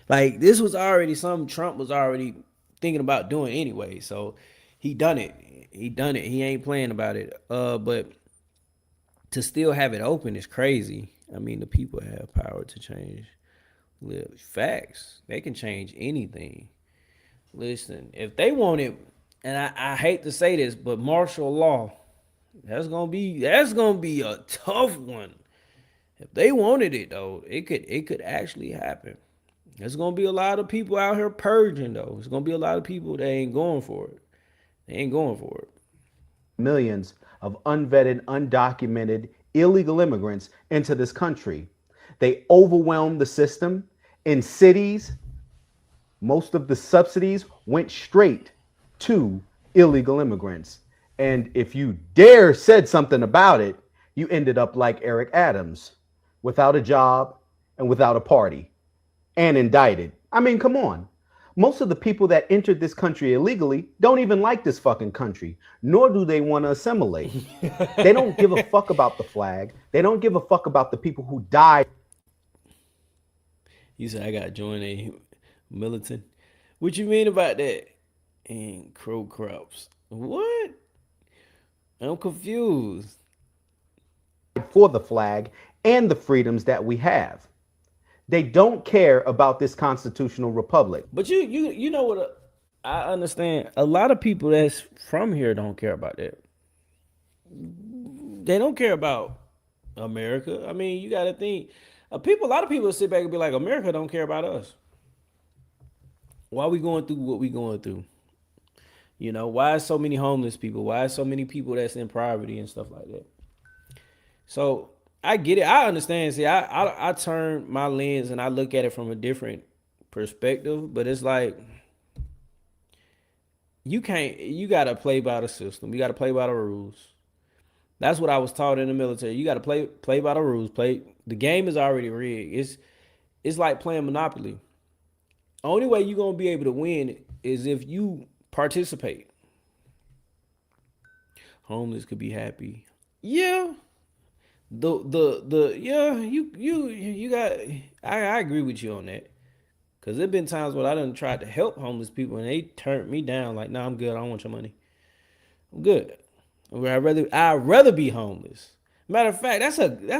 like this was already something Trump was already thinking about doing anyway. So he done it. He ain't playing about it. But to still have it open is crazy. I mean, the people have power to change. Facts. They can change anything. Listen, if they want it, and I hate to say this, but martial law, that's gonna be a tough one. If they wanted it though, it could actually happen. There's gonna be a lot of people out here purging though. There's gonna be a lot of people that ain't going for it. They ain't going for it. Millions of unvetted, undocumented, illegal immigrants into this country. They overwhelmed the system. In cities, most of the subsidies went straight to illegal immigrants. And if you dare said something about it, you ended up like Eric Adams, without a job and without a party, and indicted. I mean, come on. Most of the people that entered this country illegally don't even like this fucking country, nor do they want to assimilate. They don't give a fuck about the flag. They don't give a fuck about the people who died. You said I got to join a militant. What you mean about that? And crow crops. What? I'm confused. For the flag and the freedoms that we have. They don't care about this constitutional republic. But you know what? I understand. A lot of people that's from here don't care about that. They don't care about America. I mean, you got to think. A lot of people sit back and be like, America don't care about us. Why are we going through what we going through? You know, why is so many homeless people? Why is so many people that's in poverty and stuff like that? So I get it. I understand. See, I turn my lens and I look at it from a different perspective, but it's like you gotta play by the system. You gotta play by the rules. That's what I was taught in the military. You gotta play by the rules. The game is already rigged. It's like playing Monopoly. Only way you're gonna be able to win is if you participate. Homeless could be happy. Yeah. You got. I agree with you on that. Cause there've been times when I done tried to help homeless people and they turned me down. Like, nah, I'm good. I don't want your money. I'm good. I'd rather be homeless. Matter of fact, that's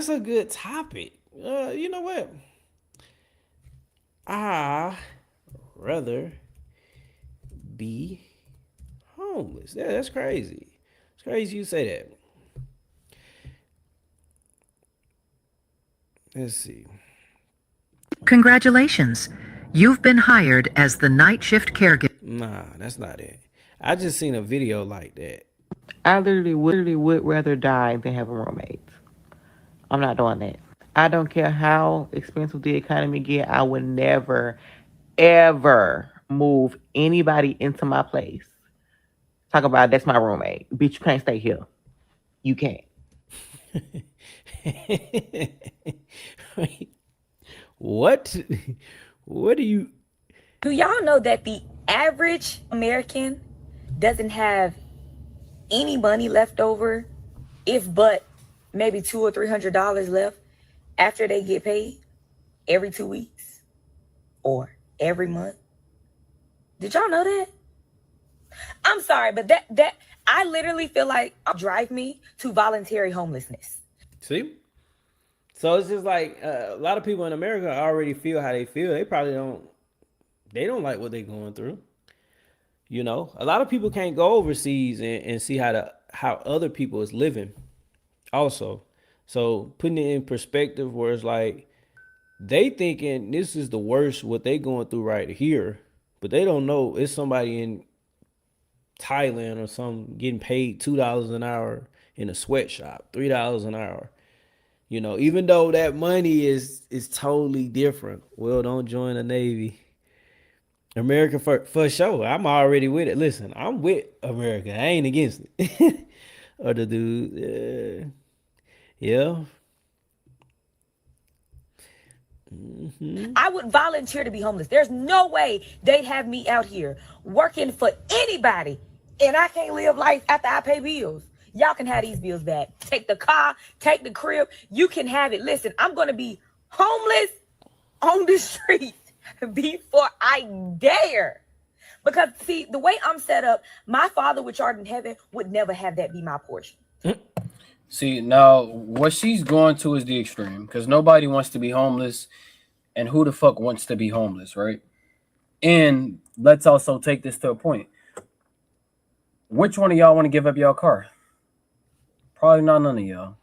a good topic. You know what? I rather be homeless. Yeah, that's crazy. It's crazy you say that. Let's see. Congratulations. You've been hired as the night shift caregiver. Nah, that's not it. I just seen a video like that. I literally would rather die than have a roommate. I'm not doing that. I don't care how expensive the economy get. I would never, ever move anybody into my place Talk about that's my roommate. Bitch, you can't stay here. You can't. What? What do you? Do y'all know that the average American doesn't have any money left over, if but maybe $200 or $300 left after they get paid every 2 weeks or every month? Did y'all know that? I'm sorry, but that I literally feel like drive me to voluntary homelessness. See? So it's just like a lot of people in America already feel how they feel. They probably don't. They don't like what they're going through. You know, a lot of people can't go overseas and see how other people is living. Also, so putting it in perspective, where it's like they thinking this is the worst what they going through right here, but they don't know it's somebody in Thailand or something getting paid $2 an hour in a sweatshop, $3 an hour. You know, even though that money is totally different. Well, don't join the Navy. America for sure. I'm already with it. Listen, I'm with America. I ain't against it. Or the dude, yeah. I would volunteer to be homeless. There's no way they'd have me out here working for anybody, and I can't live life after I pay bills. Y'all can have these bills back. Take the car, take the crib. You can have it. Listen, I'm going to be homeless on the street before I dare. Because, see, the way I'm set up, my Father which art in heaven would never have that be my portion. See, now what she's going to is the extreme, because nobody wants to be homeless, and who the fuck wants to be homeless, right? And let's also take this to a point. Which one of y'all want to give up y'all car? Probably not none of y'all.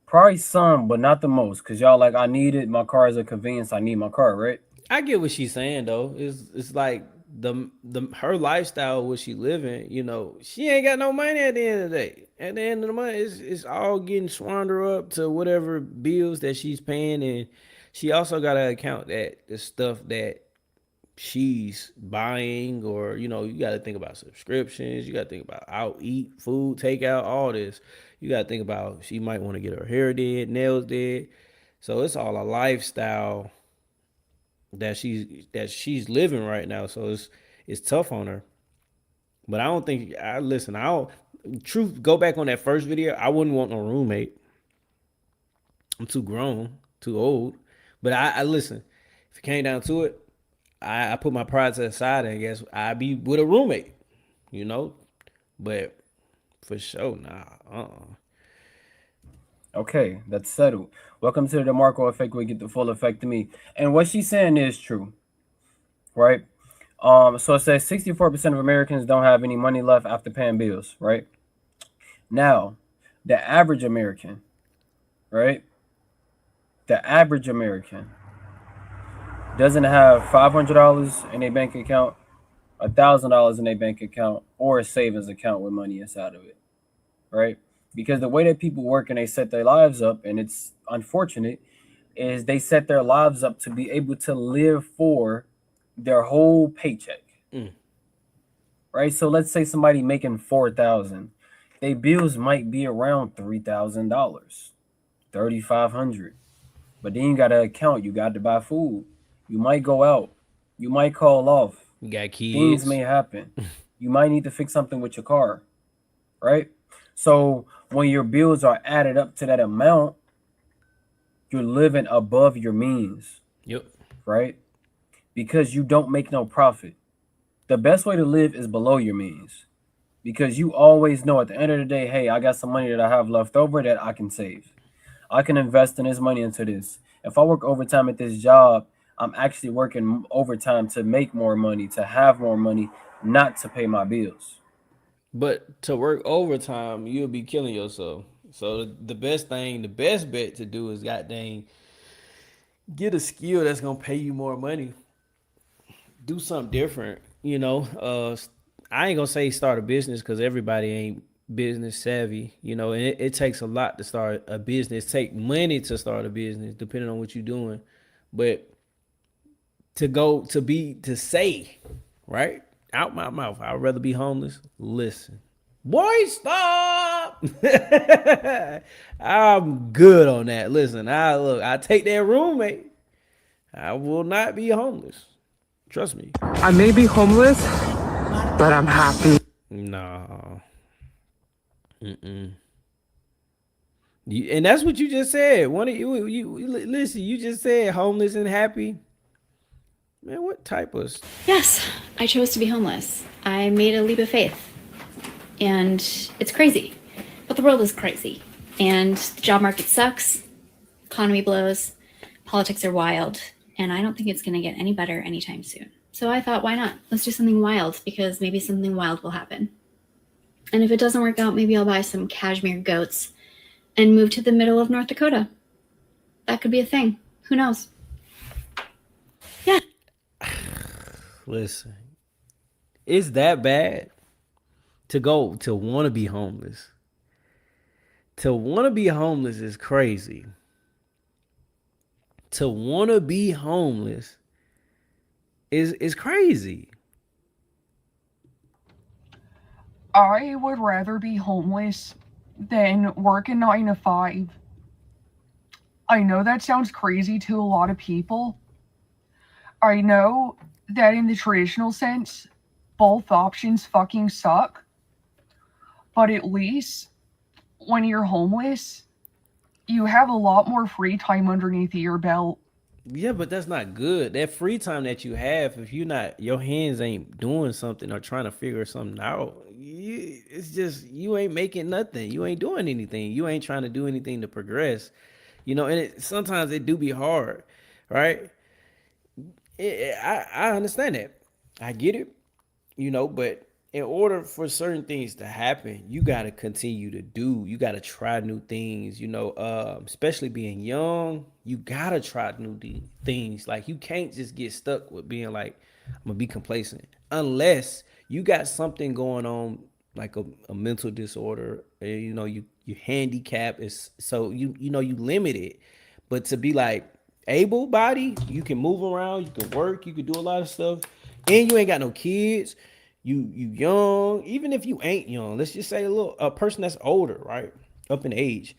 Probably some, but not the most, because y'all like, I need it. My car is a convenience. I need my car, right? I get what she's saying though. It's like the her lifestyle, what she living. You know, she ain't got no money at the end of the day. At the end of the month, it's all getting squandered up to whatever bills that she's paying, and she also got to account that the stuff that she's buying, or you know, you got to think about subscriptions. You got to think about out eat, food, takeout, all this. You got to think about she might want to get her hair did, nails did. So it's all a lifestyle that she's living right now. So it's tough on her. But I don't think I listen. I don't truth go back on that first video. I wouldn't want no roommate. I'm too grown, too old. But I listen. If it came down to it, I put my pride to the side and I guess I'd be with a roommate. You know, but for sure, nah. Okay, that's settled. Welcome to the DeMarco effect. We get the full effect of me. And what she's saying is true, right? So it says 64% of Americans don't have any money left after paying bills, right? Now, the average American, right? The average American doesn't have $500 in a bank account, $1,000 in a bank account, or a savings account with money inside of it, right? Because the way that people work and they set their lives up, and it's unfortunate, is they set their lives up to be able to live for their whole paycheck. Right? So let's say somebody making $4,000. Their bills might be around $3,000, $3,500. But then you gotta account, you got to buy food. You might go out, you might call off. You got kids. Things may happen. You might need to fix something with your car. Right? So when your bills are added up to that amount, you're living above your means. Yep. Right? Because you don't make no profit. The best way to live is below your means. Because you always know at the end of the day, hey, I got some money that I have left over that I can save. I can invest in this money into this. If I work overtime at this job, I'm actually working overtime to make more money, to have more money, not to pay my bills. But to work overtime, you'll be killing yourself. So the best bet to do is goddamn get a skill that's gonna pay you more money. Do something different, you know. I ain't gonna say start a business because everybody ain't business savvy, you know. And it takes a lot to start a business. Take money to start a business, depending on what you're doing. But to say right out my mouth, I'd rather be homeless. Listen, Boy, stop. I'm good on that. Listen, I take that roommate. I will not be homeless. Trust me. I may be homeless, but I'm happy. No. Mm-mm. And that's what you just said. One of you listen. You just said homeless and happy. Man, what type of? Yes, I chose to be homeless. I made a leap of faith. And it's crazy. But the world is crazy. And the job market sucks. Economy blows. Politics are wild. And I don't think it's going to get any better anytime soon. So I thought, why not? Let's do something wild because maybe something wild will happen. And if it doesn't work out, maybe I'll buy some cashmere goats and move to the middle of North Dakota. That could be a thing. Who knows? Yeah. Listen, it's that bad to go to want to be homeless. To want to be homeless is crazy. To want to be homeless is crazy. I would rather be homeless than work a 9 to 5. I know that sounds crazy to a lot of people. I know that in the traditional sense, both options fucking suck. But at least when you're homeless, you have a lot more free time underneath your belt. Yeah, but that's not good. That free time that you have, if you're not, your hands ain't doing something or trying to figure something out, it's just you ain't making nothing. You ain't doing anything. You ain't trying to do anything to progress. And sometimes it do be hard, right? I understand that. I get it, but in order for certain things to happen, you got to continue to do. You got to try new things, especially being young. You got to try new things. Like, you can't just get stuck with being like, I'm going to be complacent. Unless you got something going on, like a mental disorder, you handicap is so you limited. But to be like able body, you can move around, you can work, you can do a lot of stuff, and you ain't got no kids. You young, even if you ain't young, let's just say a person that's older, right, up in age.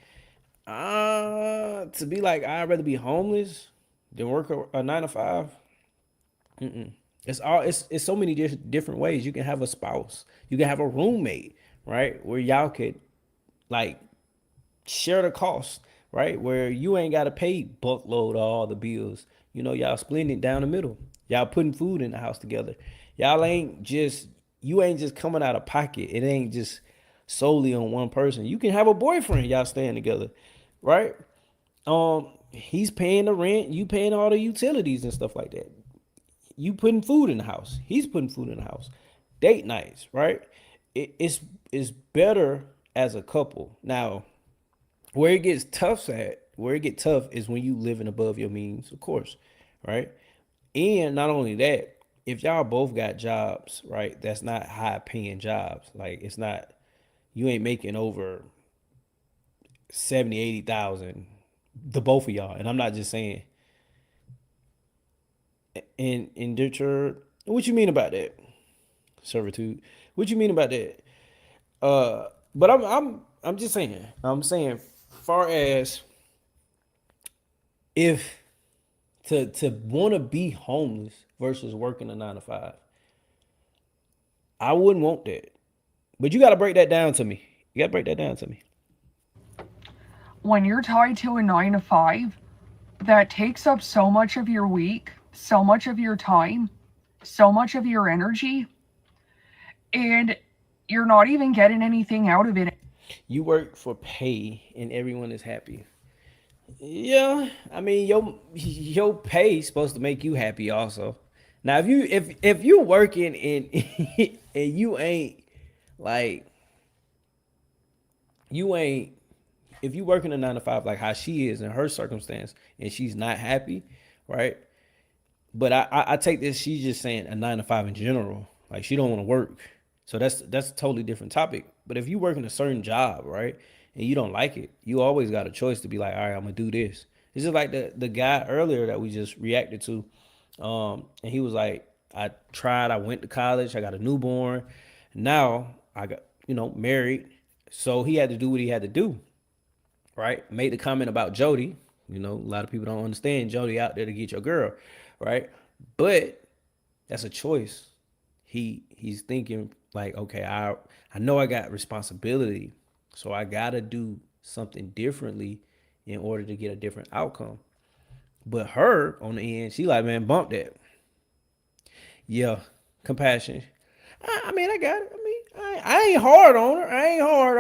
To be like, I'd rather be homeless than work a 9 to 5. Mm-mm. It's so many different ways. You can have a spouse, you can have a roommate, right, where y'all could like share the cost, right, where you ain't got to pay buckload of all the bills. Y'all splitting it down the middle. Y'all putting food in the house together. You ain't just coming out of pocket. It ain't just solely on one person. You can have a boyfriend. Y'all staying together, right? He's paying the rent. You paying all the utilities and stuff like that. You putting food in the house. He's putting food in the house. Date nights, right? It's better as a couple. Now, where it gets tough is when you living above your means, of course, right? And not only that, if y'all both got jobs, right, that's not high paying jobs. Like, it's not, you ain't making over 70, 80,000, the both of y'all. And I'm not just saying in indentured. What you mean about that? Servitude. What you mean about that? But I'm just saying. I'm saying, far as if to want to be homeless versus working a 9 to 5, I wouldn't want that. But you got to break that down to me. You got to break that down to me. When you're tied to a 9 to 5, that takes up so much of your week, so much of your time, so much of your energy, and you're not even getting anything out of it. You work for pay and everyone is happy. Yeah, I mean, your pay is supposed to make you happy also. Now, if you working and and you ain't like you ain't if you working a 9 to 5 like how she is in her circumstance and she's not happy, right? But I take this, she's just saying a 9 to 5 in general. Like, she don't want to work. So that's a totally different topic. But if you work in a certain job, right, and you don't like it, you always got a choice to be like, all right, I'm gonna do this. It's just like the guy earlier that we just reacted to. And he was like, I went to college, I got a newborn. Now married. So he had to do what he had to do, right? Made the comment about Jody. A lot of people don't understand Jody out there to get your girl, right? But that's a choice. He's thinking like, okay, I know I got responsibility, so I gotta do something differently in order to get a different outcome. But her on the end, she like, man, bump that. Yeah, compassion. I mean, I got it. I mean, I ain't hard on her. I ain't hard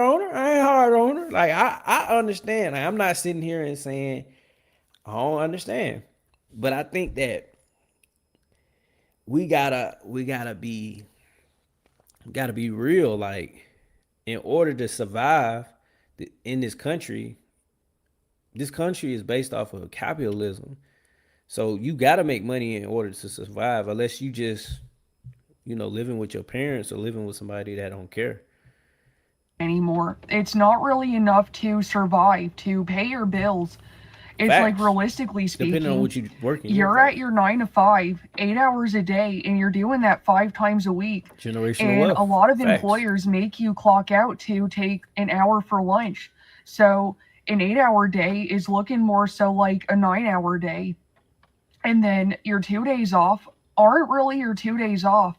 on her. Like I understand. Like I'm not sitting here and saying I don't understand, but I think that we gotta be real. Like in order to survive in this country is based off of capitalism. So you gotta make money in order to survive, unless you just living with your parents or living with somebody that don't care. Anymore. It's not really enough to survive, to pay your bills. It's like Facts. realistically Depending on speaking, what you working, you're at your 9 to 5, 8 hours a day, and you're doing that 5 times a week. Generational And a wealth. lot of Facts. employers make you clock out to take an hour for lunch. So an 8 hour day is looking more so like a 9 hour day. And then your 2 days off aren't really your 2 days off,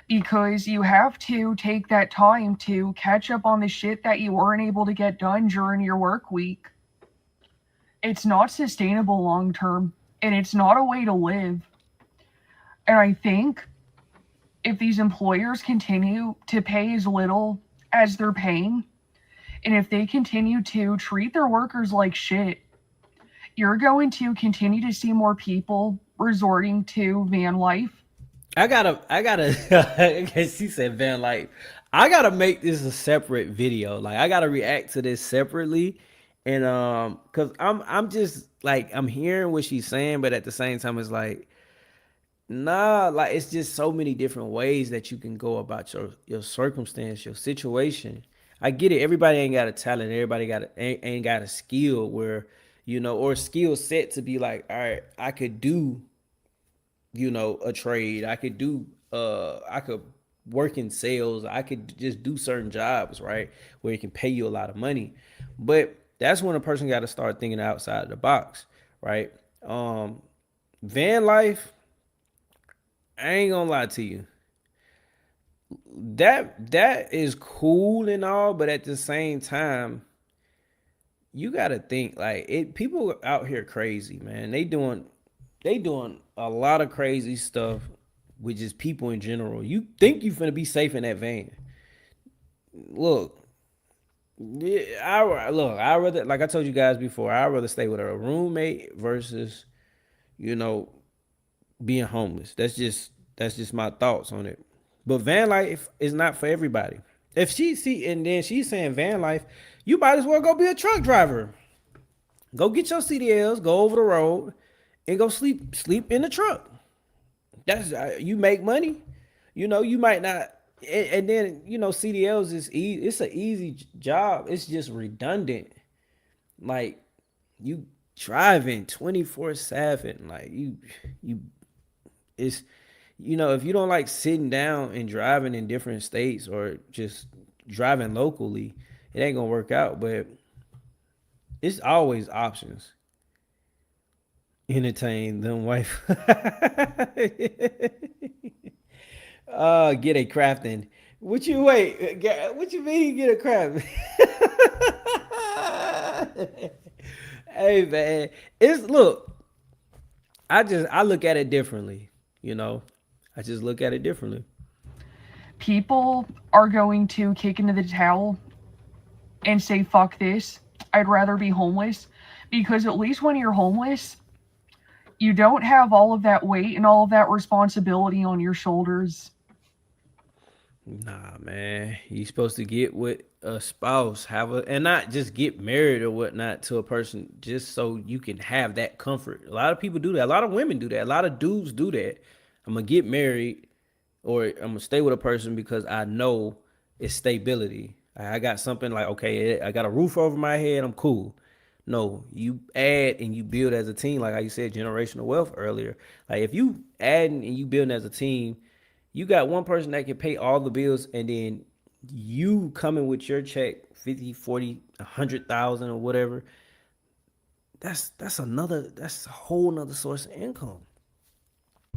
because you have to take that time to catch up on the shit that you weren't able to get done during your work week. It's not sustainable long term, and it's not a way to live. And I think if these employers continue to pay as little as they're paying, and if they continue to treat their workers like shit, you're going to continue to see more people resorting to van life. She said van life. I gotta make this a separate video. Like I gotta react to this separately. And cause I'm just like I'm hearing what she's saying, but at the same time it's like, nah, like it's just so many different ways that you can go about your circumstance, your situation. I get it. Everybody ain't got a talent. Everybody ain't got a skill where, or a skill set to be like, all right, I could do, a trade. I could work in sales. I could just do certain jobs, right? Where it can pay you a lot of money. But that's when a person got to start thinking outside of the box, right? Van life, I ain't gonna lie to you. That is cool and all, but at the same time, you gotta think like people out here crazy, man. They doing a lot of crazy stuff with just people in general. You think you finna be safe in that van. Look, yeah, I rather, like I told you guys before, I'd rather stay with a roommate versus, you know, being homeless. That's just my thoughts on it. But van life is not for everybody. If she see and then she's saying van life, you might as well go be a truck driver. Go get your CDLs, go over the road, and go sleep in the truck. That's you make money. You might not, and then CDLs is easy. It's an easy job. It's just redundant. Like you driving 24/7. Like you it's if you don't like sitting down and driving in different states or just driving locally, it ain't gonna work out. But it's always options. Entertain them wife. Get a crafting. What you wait? What you mean get a craft? Hey man, it's look. I look at it differently. I just look at it differently. People are going to kick into the towel and say, fuck this. I'd rather be homeless. Because at least when you're homeless, you don't have all of that weight and all of that responsibility on your shoulders. Nah, man. You supposed to get with a spouse, and not just get married or whatnot to a person just so you can have that comfort. A lot of people do that. A lot of women do that. A lot of dudes do that. I'm gonna get married or I'm gonna stay with a person because I know it's stability. I got something like, okay, I got a roof over my head. I'm cool. No, you add and you build as a team. Like how you said, generational wealth earlier. Like if you adding and you building as a team, you got one person that can pay all the bills and then you coming with your check 50, 40, 100,000 or whatever, that's a whole nother source of income.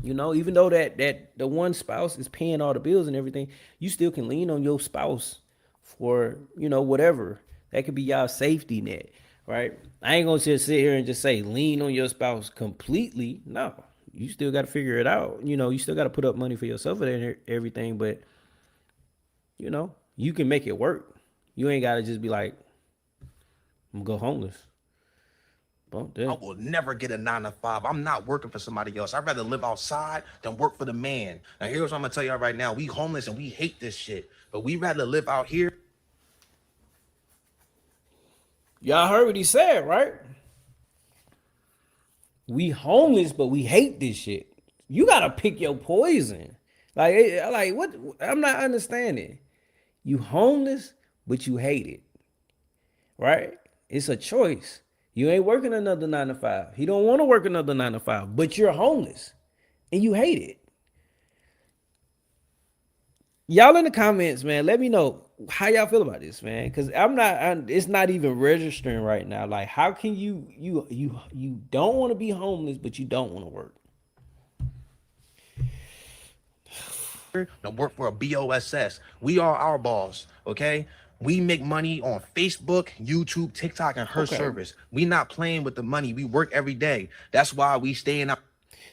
You know, even though that the one spouse is paying all the bills and everything, you still can lean on your spouse for, whatever. That could be y'all safety net, right? I ain't gonna just sit here and just say lean on your spouse completely. No, you still got to figure it out. You still got to put up money for yourself and everything, but you can make it work. You ain't got to just be like, I'm gonna go homeless. I will never get a 9 to 5. I'm not working for somebody else. I'd rather live outside than work for the man. Now, here's what I'm gonna tell y'all right now. We homeless and we hate this shit, but we rather live out here. Y'all heard what he said, right? We homeless, but we hate this shit. You gotta pick your poison. Like what? I'm not understanding. You homeless, but you hate it, right? It's a choice. You ain't working another 9 to 5. He don't want to work another 9 to 5, but you're homeless and you hate it. Y'all in the comments, man, let me know how y'all feel about this, man. Because it's not even registering right now. Like, how can you don't want to be homeless, but you don't want to work? And work for a BOSS. We are our boss, okay? We make money on Facebook, YouTube, TikTok, and her service. We not playing with the money. We work every day. That's why we stay in our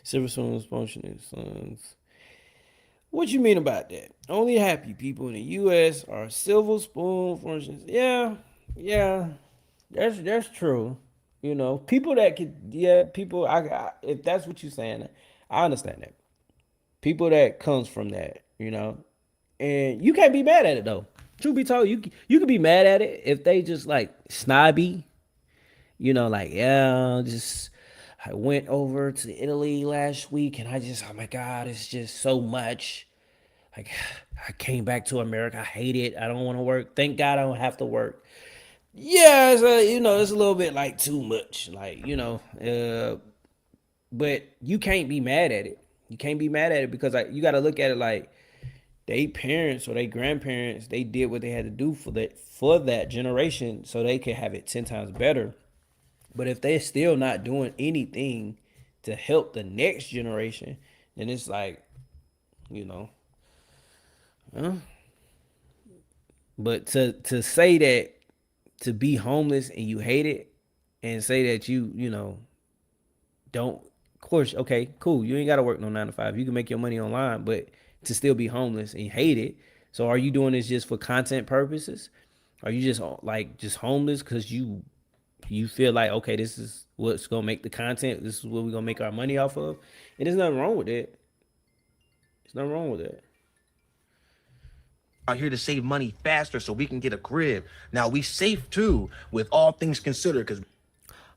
Silver Spoon's function sons. What you mean about that? Only happy people in the U.S. are silver spoon functions. Yeah, that's true. People that could, people. If that's what you're saying, I understand that. People that comes from that, and you can't be mad at it though. Truth be told, you could be mad at it if they just like snobby, like I went over to Italy last week and oh my God, it's just so much. Like, I came back to America. I hate it. I don't want to work. Thank God I don't have to work. Yeah, it's a little bit like too much. Like, but you can't be mad at it. You can't be mad at it because you got to look at it like they parents or they grandparents, they did what they had to do for that generation so they could have it 10 times better. But if they're still not doing anything to help the next generation, then it's like, but to say that, to be homeless and you hate it, and say that you don't, of course, okay, cool, you ain't got to work no 9 to 5. You can make your money online, but to still be homeless and hate it. So are you doing this just for content purposes? Are you just homeless because you feel like, okay, this is what's gonna make the content, this is what we're gonna make our money off of? And there's nothing wrong with it. There's nothing wrong with it. Out here to save money faster so we can get a crib. Now we safe too, with all things considered, because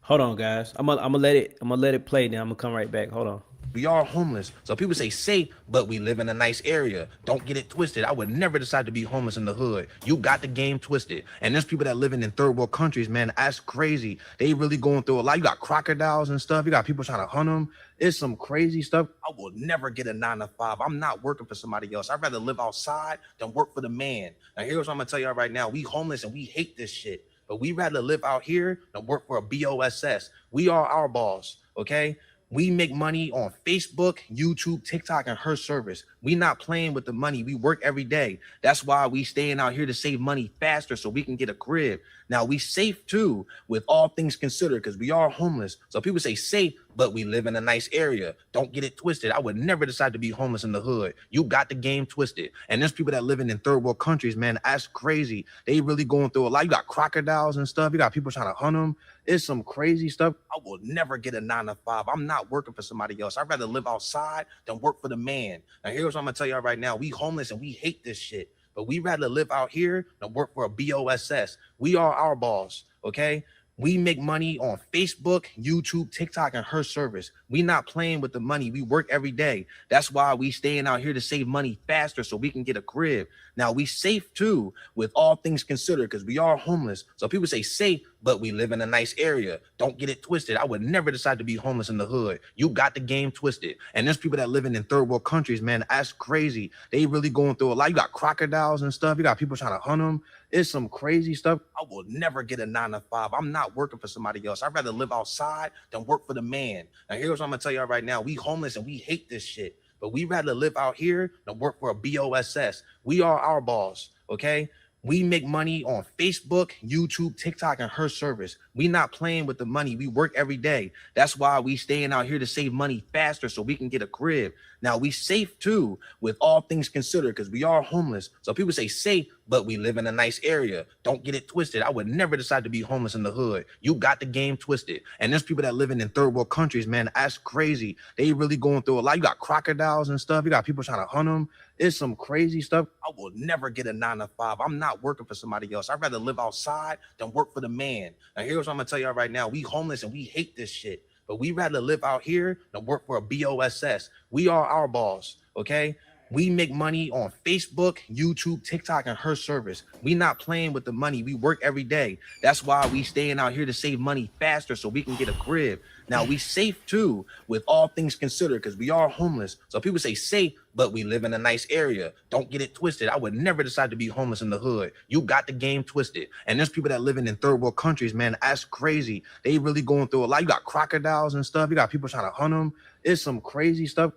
hold on, guys. I'm gonna let it play. Then I'm gonna come right back. Hold on. we are homeless. So people say safe, but we live in a nice area. Don't get it twisted. I would never decide to be homeless in the hood. You got the game twisted. And there's people that living in third world countries, man. That's crazy. They really going through a lot. You got crocodiles and stuff. You got people trying to hunt them. It's some crazy stuff. I will never get a 9 to 5. I'm not working for somebody else. I'd rather live outside than work for the man. Now, here's what I'm going to tell y'all right now. We homeless and we hate this shit. But we rather live out here than work for a BOSS. We are our boss, okay? We make money on Facebook, YouTube, TikTok, and her service. We not playing with the money. We work every day. That's why we staying out here to save money faster so we can get a crib. Now, we safe too, with all things considered, because we are homeless. So people say safe, but we live in a nice area. Don't get it twisted. I would never decide to be homeless in the hood. You got the game twisted. And there's people that living in third world countries, man. That's crazy. They really going through a lot. You got crocodiles and stuff. You got people trying to hunt them. It's some crazy stuff. I will never get a 9 to 5. I'm not working for somebody else. I'd rather live outside than work for the man. Now, here's what I'm going to tell y'all right now. We homeless and we hate this shit. But we rather live out here than work for a BOSS. We are our boss, okay? We make money on Facebook, YouTube, TikTok, and her service. We not playing with the money. We work every day. That's why we staying out here to save money faster so we can get a crib. Now, we safe too, with all things considered, because we are homeless. So people say safe, but we live in a nice area. Don't get it twisted. I would never decide to be homeless in the hood. You got the game twisted. And there's people that living in third world countries, man. That's crazy. They really going through a lot. You got crocodiles and stuff. You got people trying to hunt them. It's some crazy stuff. I will never get a 9 to 5. I'm not working for somebody else. I'd rather live outside than work for the man. Now, here's what I'm gonna tell y'all right now. We homeless and we hate this shit, but we rather live out here than work for a BOSS. We are our boss, okay? We make money on Facebook, YouTube, TikTok, and her service. We not playing with the money. We work every day. That's why we staying out here to save money faster so we can get a crib. Now, we safe too, with all things considered, because we are homeless. So people say safe, but we live in a nice area. Don't get it twisted. I would never decide to be homeless in the hood. You got the game twisted. And there's people that living in third world countries, man. That's crazy. They really going through a lot. You got crocodiles and stuff. You got people trying to hunt them. It's some crazy stuff. I will never get a 9 to 5. I'm not working for somebody else. I'd rather live outside than work for the man. Now, here's what I'm gonna tell y'all right now. We homeless and we hate this shit, but we rather live out here than work for a BOSS. We are our boss, okay? We make money on Facebook, YouTube, TikTok, and her service. We not playing with the money. We work every day. That's why we staying out here to save money faster so we can get a crib. Now, we safe too, with all things considered, because we are homeless. So people say safe, but we live in a nice area. Don't get it twisted. I would never decide to be homeless in the hood. You got the game twisted. And there's people that living in third world countries, man. That's crazy. They really going through a lot. You got crocodiles and stuff. You got people trying to hunt them. It's some crazy stuff.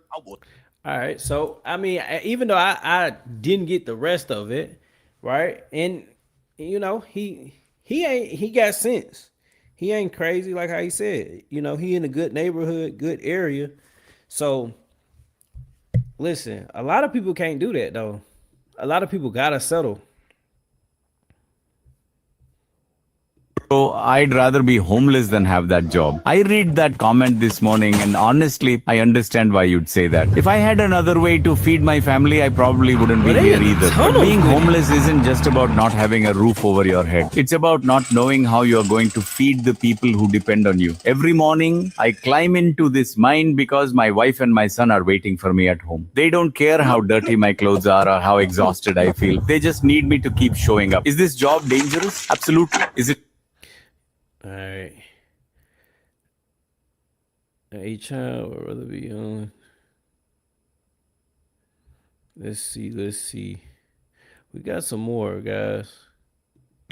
All right, so I mean, even though I didn't get the rest of it, right? And you know, he got sense. He ain't crazy like how he said. You know, he in a good neighborhood, good area. So listen, a lot of people can't do that though. A lot of people gotta settle. So I'd rather be homeless than have that job. I read that comment this morning and honestly, I understand why you'd say that. If I had another way to feed my family, I probably wouldn't be here either. But being homeless isn't just about not having a roof over your head. It's about not knowing how you're going to feed the people who depend on you. Every morning, I climb into this mine because my wife and my son are waiting for me at home. They don't care how dirty my clothes are or how exhausted I feel. They just need me to keep showing up. Is this job dangerous? Absolutely. Is it? All right. A child would rather be on. Let's see. We got some more, guys.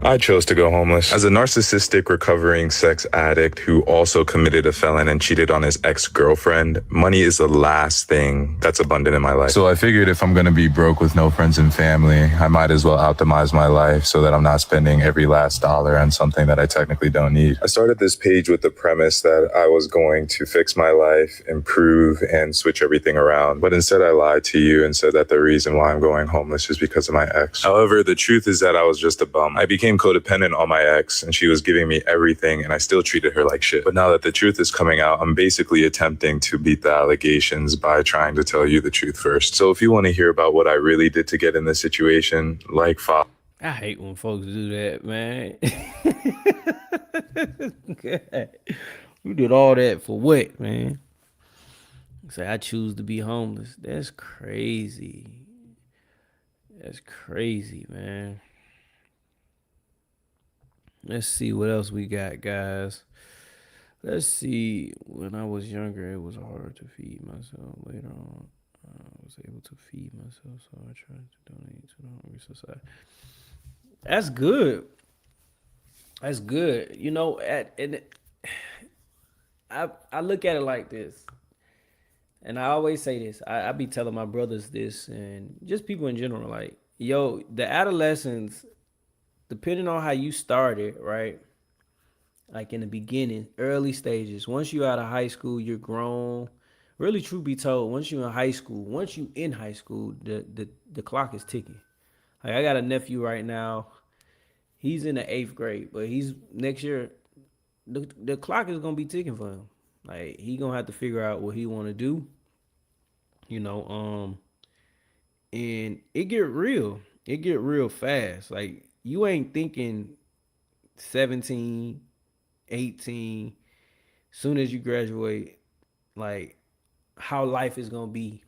I chose to go homeless. As a narcissistic recovering sex addict who also committed a felon and cheated on his ex-girlfriend, money is the last thing that's abundant in my life. So I figured if I'm going to be broke with no friends and family, I might as well optimize my life so that I'm not spending every last dollar on something that I technically don't need. I started this page with the premise that I was going to fix my life, improve, and switch everything around. But instead I lied to you and said that the reason why I'm going homeless is because of my ex. However, the truth is that I was just a bum. I became codependent on my ex and she was giving me everything and I still treated her like shit. But now that the truth is coming out, I'm basically attempting to beat the allegations by trying to tell you the truth first. So if you want to hear about what I really did to get in this situation, I hate when folks do that, man. You did all that for what, man? Say I choose to be homeless. That's crazy. That's crazy, man. Let's see what else we got, guys. Let's see. When I was younger, it was hard to feed myself. Later on, I was able to feed myself, so I tried to donate to the hungry society. That's good. That's good. You know, I look at it like this, and I always say this. I be telling my brothers this, and just people in general, like, yo, the adolescents, depending on how you started, right? Like in the beginning, early stages. Once you out of high school, you're grown. Really, truth be told, once you in high school, the clock is ticking. Like I got a nephew right now. He's in the 8th grade, but he's next year. The clock is gonna be ticking for him. Like he gonna have to figure out what he want to do. You know, and it get real. It get real fast. Like you ain't thinking 17, 18. Soon as you graduate, like how life is gonna be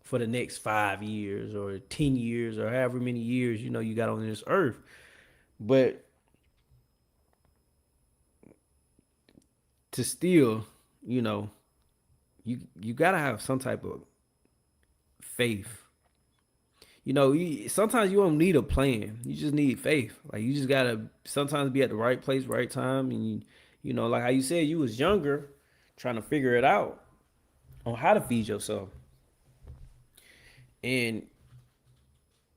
for the next 5 years or 10 years or however many years you know you got on this earth. But to still, you know, you gotta have some type of faith. Sometimes you don't need a plan. You just need faith. Like you just gotta sometimes be at the right place, right time, and like how you said, you was younger, trying to figure it out on how to feed yourself. And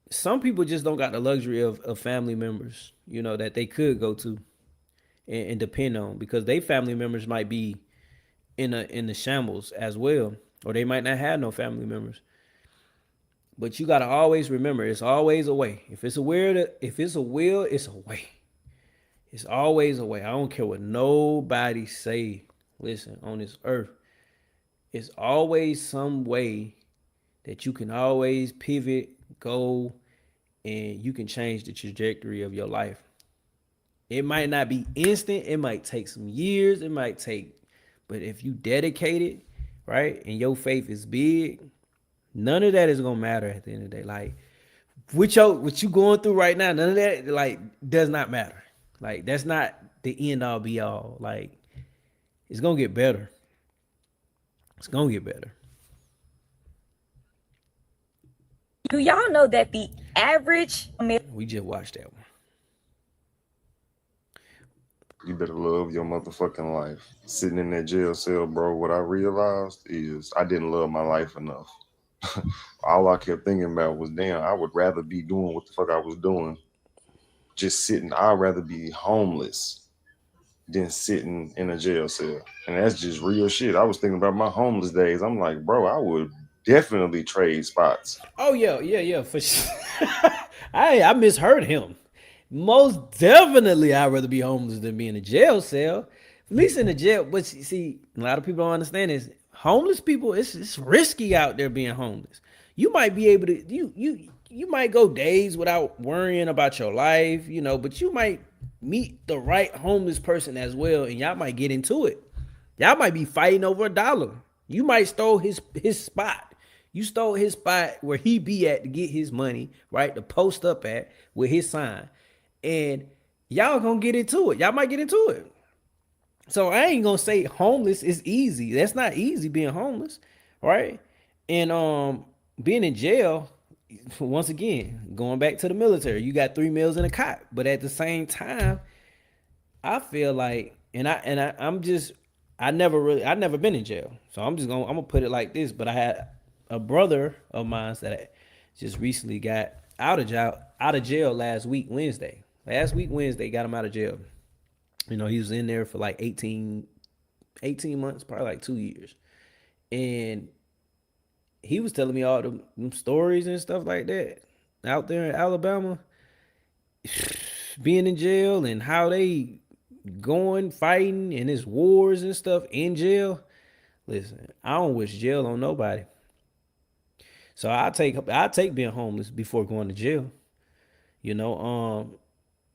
some people just don't got the luxury of family members, that they could go to and depend on because they family members might be in the shambles as well, or they might not have no family members. But you gotta always remember, it's always a way. If it's a will, it's a way. It's always a way. I don't care what nobody say. Listen, on this earth, it's always some way that you can always pivot, go, and you can change the trajectory of your life. It might not be instant. It might take some years. But if you dedicate it, right, and your faith is big, none of that is gonna matter at the end of the day. Like what you going through right now, none of that like does not matter. Like that's not the end all be all. Like it's gonna get better. It's gonna get better. Do y'all know that the average American... We just watched that one. You better love your motherfucking life. Sitting in that jail cell, bro, what I realized is I didn't love my life enough. All I kept thinking about was, damn, I would rather be doing what the fuck I was doing. Just sitting. I'd rather be homeless than sitting in a jail cell. And that's just real shit. I was thinking about my homeless days. I'm like, bro, I would definitely trade spots. Oh yeah, for sure. I misheard him. Most definitely, I'd rather be homeless than be in a jail cell. At least in a jail, but see, a lot of people don't understand this. Homeless people, it's risky out there being homeless. You might be able to you might go days without worrying about your life, but you might meet the right homeless person as well, and y'all might get into it. Y'all might be fighting over $1. You might stole his spot. You stole his spot where he be at to get his money, right? To post up at with his sign. And y'all gonna get into it. Y'all might get into it. So I ain't gonna say homeless is easy. That's not easy being homeless, right? And being in jail, once again, going back to the military, you got 3 meals in a cot. But at the same time, I feel like, I never been in jail. So I'm gonna put it like this. But I had a brother of mine that just recently got out of jail last week Wednesday. Last week Wednesday got him out of jail. He was in there for like 18 months, probably like 2 years. And he was telling me all them stories and stuff like that out there in Alabama, being in jail and how they going fighting and his wars and stuff in jail. Listen, I don't wish jail on nobody. So I take being homeless before going to jail.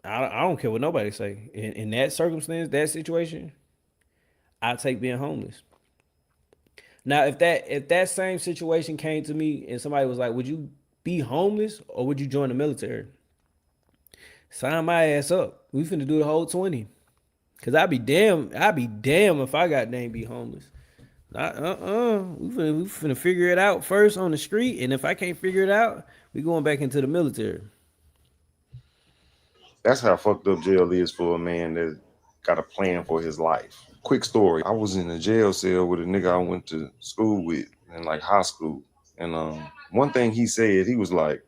I don't care what nobody say. In that circumstance, that situation, I take being homeless. Now, if that same situation came to me and somebody was like, "Would you be homeless or would you join the military?" Sign my ass up. We finna do the whole 20. Cause I'd be damn if I got named be homeless. We finna figure it out first on the street, and if I can't figure it out, we going back into the military. That's how fucked up jail is for a man that got a plan for his life. Quick story. I was in a jail cell with a nigga I went to school with in like high school. And one thing he said, he was like,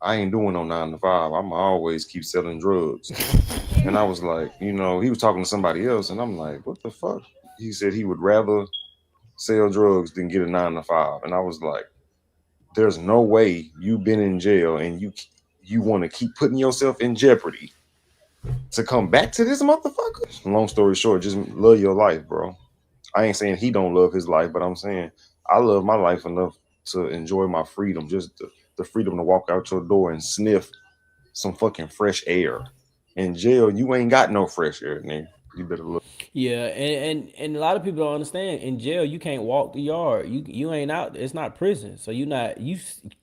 I ain't doing no 9 to 5. I'm always keep selling drugs. And I was like, he was talking to somebody else. And I'm like, what the fuck? He said he would rather sell drugs than get a 9 to 5. And I was like, there's no way you've been in jail and you want to keep putting yourself in jeopardy to come back to this motherfucker. Long story short, just love your life, bro. I ain't saying he don't love his life, but I'm saying I love my life enough to enjoy my freedom, just the freedom to walk out your door and sniff some fucking fresh air. In jail, you ain't got no fresh air, nigga. You better look. Yeah, and a lot of people don't understand. In jail, you can't walk the yard. You ain't out. It's not prison, so you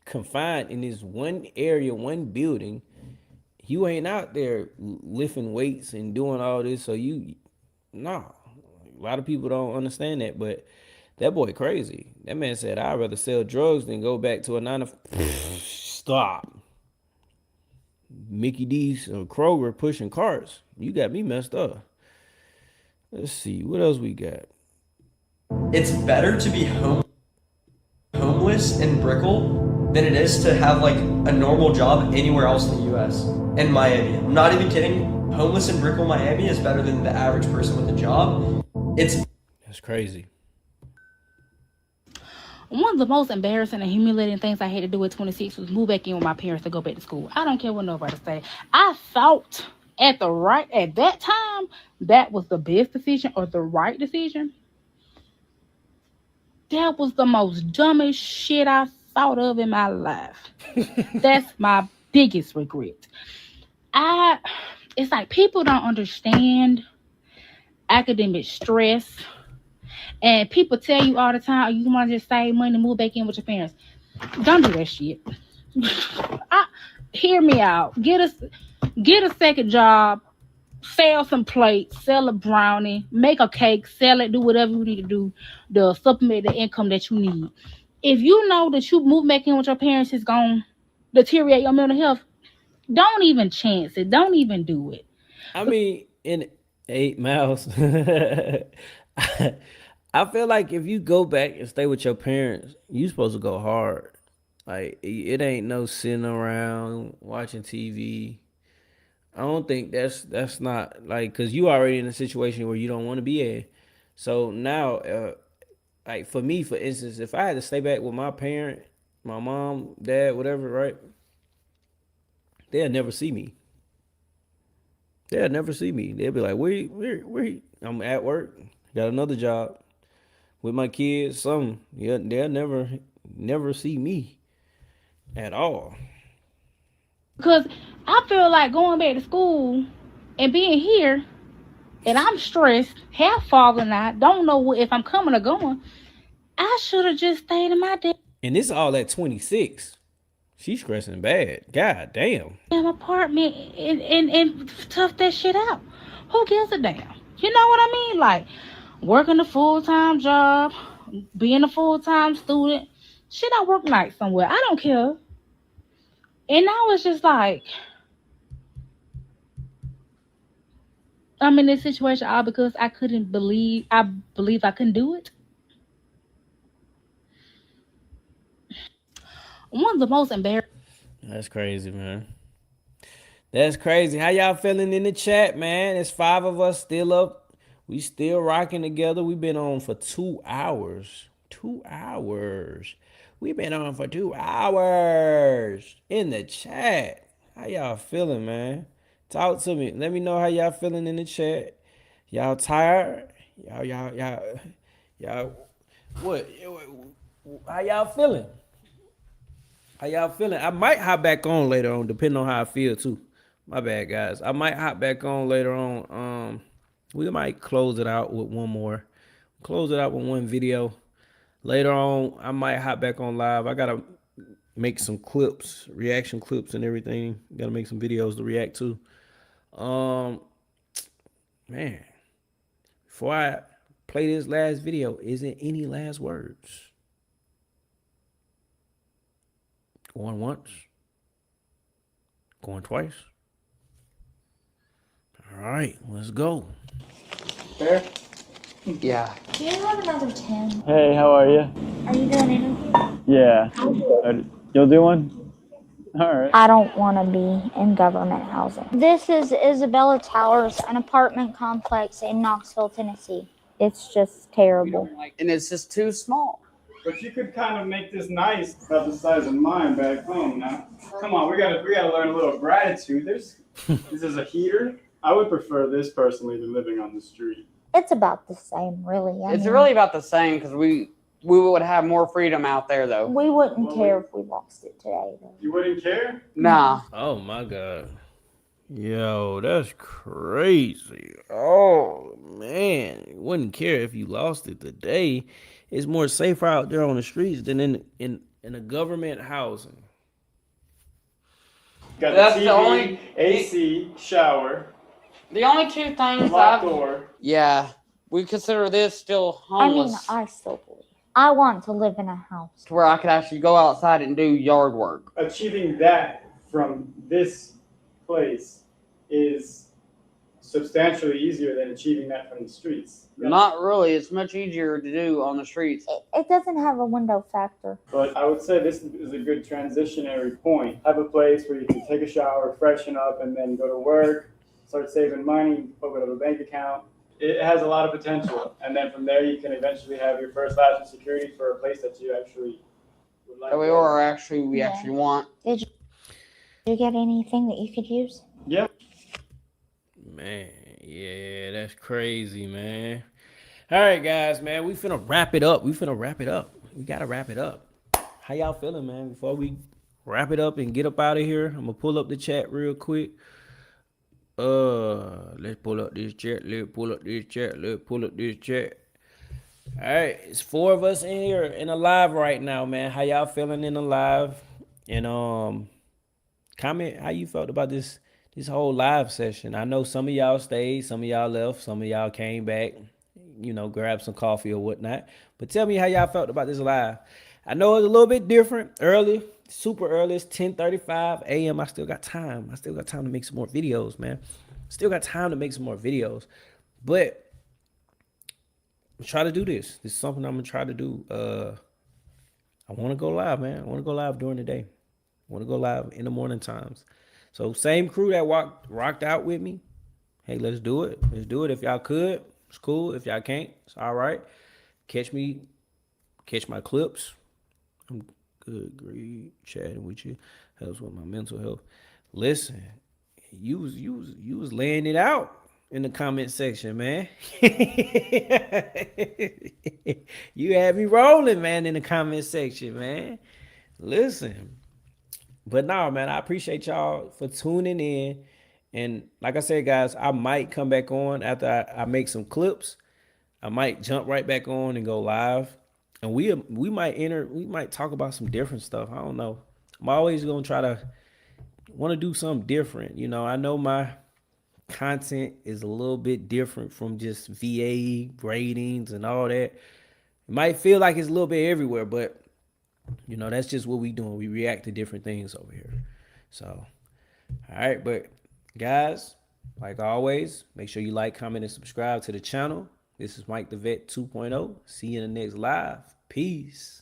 confined in this one area, one building. You ain't out there lifting weights and doing all this. So a lot of people don't understand that, but that boy crazy. That man said, I'd rather sell drugs than go back to a 9 to stop. Mickey D's or Kroger pushing carts. You got me messed up. Let's see. What else we got? It's better to be homeless in Brickell than it is to have like a normal job anywhere else in the U.S. In Miami. I'm not even kidding. Homeless in Brickell, Miami is better than the average person with a job. That's crazy. One of the most embarrassing and humiliating things I had to do at 26 was move back in with my parents to go back to school. I don't care what nobody say. I thought at that time that was the best decision or the right decision. That was the most dumbest shit I thought of in my life. That's my biggest regret. It's like people don't understand academic stress. And people tell you all the time, you want to just save money and move back in with your parents. Don't do that shit. Hear me out. Get a second job, sell some plates, sell a brownie, make a cake, sell it, do whatever you need to do to supplement the income that you need. If you know that you move back in with your parents is going to deteriorate your mental health, don't even chance it. Don't even do it. I mean, in 8 miles, I feel like if you go back and stay with your parents, you supposed to go hard. Like, it ain't no sitting around watching TV. I don't think that's not like, because you already in a situation where you don't want to be in. So now, like for me, for instance, if I had to stay back with my parent, my mom, dad, whatever, right? They'll never see me. They'll never see me. They'll be like, where? I'm at work, got another job with my kids. Some, yeah, they'll never see me at all. Because I feel like going back to school and being here, and I'm stressed, half falling out, don't know if I'm coming or going. I should have just stayed in my And this all at 26. She's stressing bad. God damn. damn apartment and tough that shit out. Who gives a damn? You know what I mean? Like working a full-time job, being a full-time student. Shit, I work nights somewhere. I don't care. And now it's just like I'm in this situation all because I believe I couldn't do it. One of the most embarrassing. That's crazy, man. That's crazy. How y'all feeling in the chat, man? It's 5 of us still up. We still rocking together. We've been on for 2 hours. 2 hours. We've been on for 2 hours in the chat. How y'all feeling, man? Talk to me. Let me know how y'all feeling in the chat. Y'all tired? Y'all. What? How y'all feeling? How y'all feeling? I might hop back on later on, depending on how I feel too. My bad, guys. I might hop back on later on. We might close it out with one more. Close it out with one video. Later on, I might hop back on live. I gotta make some clips, reaction clips and everything. Gotta make some videos to react to. Man. Before I play this last video, is there any last words? Going once? Going twice? All right, let's go. Fair? Yeah. Do you have another 10? Hey, how are you? Are you doing interview? Yeah. You'll do one? All right. I don't want to be in government housing. This is Isabella Towers, an apartment complex in Knoxville, Tennessee. It's just terrible. And it's just too small. But you could kind of make this nice, about the size of mine back home now. Come on, we gotta learn a little gratitude. This is a heater. I would prefer this personally to living on the street. It's about the same, really. It's really about the same because we would have more freedom out there, though. We wouldn't care if we lost it today, though. You wouldn't care? Nah. Oh my God. Yo, that's crazy. Oh man, wouldn't care if you lost it today. It's more safer out there on the streets than in a government housing. Got That's the TV, the only AC, shower. The only two things locked door. Yeah. we consider this still I mean, homeless. I still believe. I want to live in a house to where I could actually go outside and do yard work. Achieving that from this place is substantially easier than achieving that from the streets. Not really. It's much easier to do on the streets. It doesn't have a window factor. But I would say this is a good transitionary point. Have a place where you can take a shower, freshen up, and then go to work, start saving money, open up a bank account. It has a lot of potential. And then from there, you can eventually have your first lash of security for a place that you actually would like. That we are actually, we actually want. Did you get anything that you could use? Yeah. Man, yeah, that's crazy, man. All right, guys, man, we finna wrap it up. We gotta wrap it up. How y'all feeling, man? Before we wrap it up and get up out of here, I'm gonna pull up the chat real quick. Let's pull up this chat. All right, it's 4 of us in here in a live right now, man. How y'all feeling in the live? And comment how you felt about this whole live session. I know some of y'all stayed, some of y'all left, some of y'all came back, grab some coffee or whatnot. But tell me how y'all felt about this live. I know it's a little bit different, early, super early. It's 10:35 a.m. I still got time. To make some more videos, man. But try to do this. This is something I'm gonna try to do. I want to go live, man. I want to go live during the day. I want to go live in the morning times. So same crew that rocked out with me. Hey, let's do it. If y'all could, it's cool. If y'all can't, it's all right. Catch my clips. I'm good, great chatting with you. Helps with my mental health. Listen, you was laying it out in the comment section, man. You had me rolling, man, in the comment section, man. Listen. But no, man, I appreciate y'all for tuning in. And like I said, guys, I might come back on after I make some clips. I might jump right back on and go live. And we might talk about some different stuff. I don't know. I'm always gonna want to do something different. I know my content is a little bit different from just VA ratings and all that. It might feel like it's a little bit everywhere, but that's just what we doing. We react to different things over here. So, all right, but guys, like always, make sure you like, comment, and subscribe to the channel. This is Mike the Vet 2.0. See you in the next live. Peace.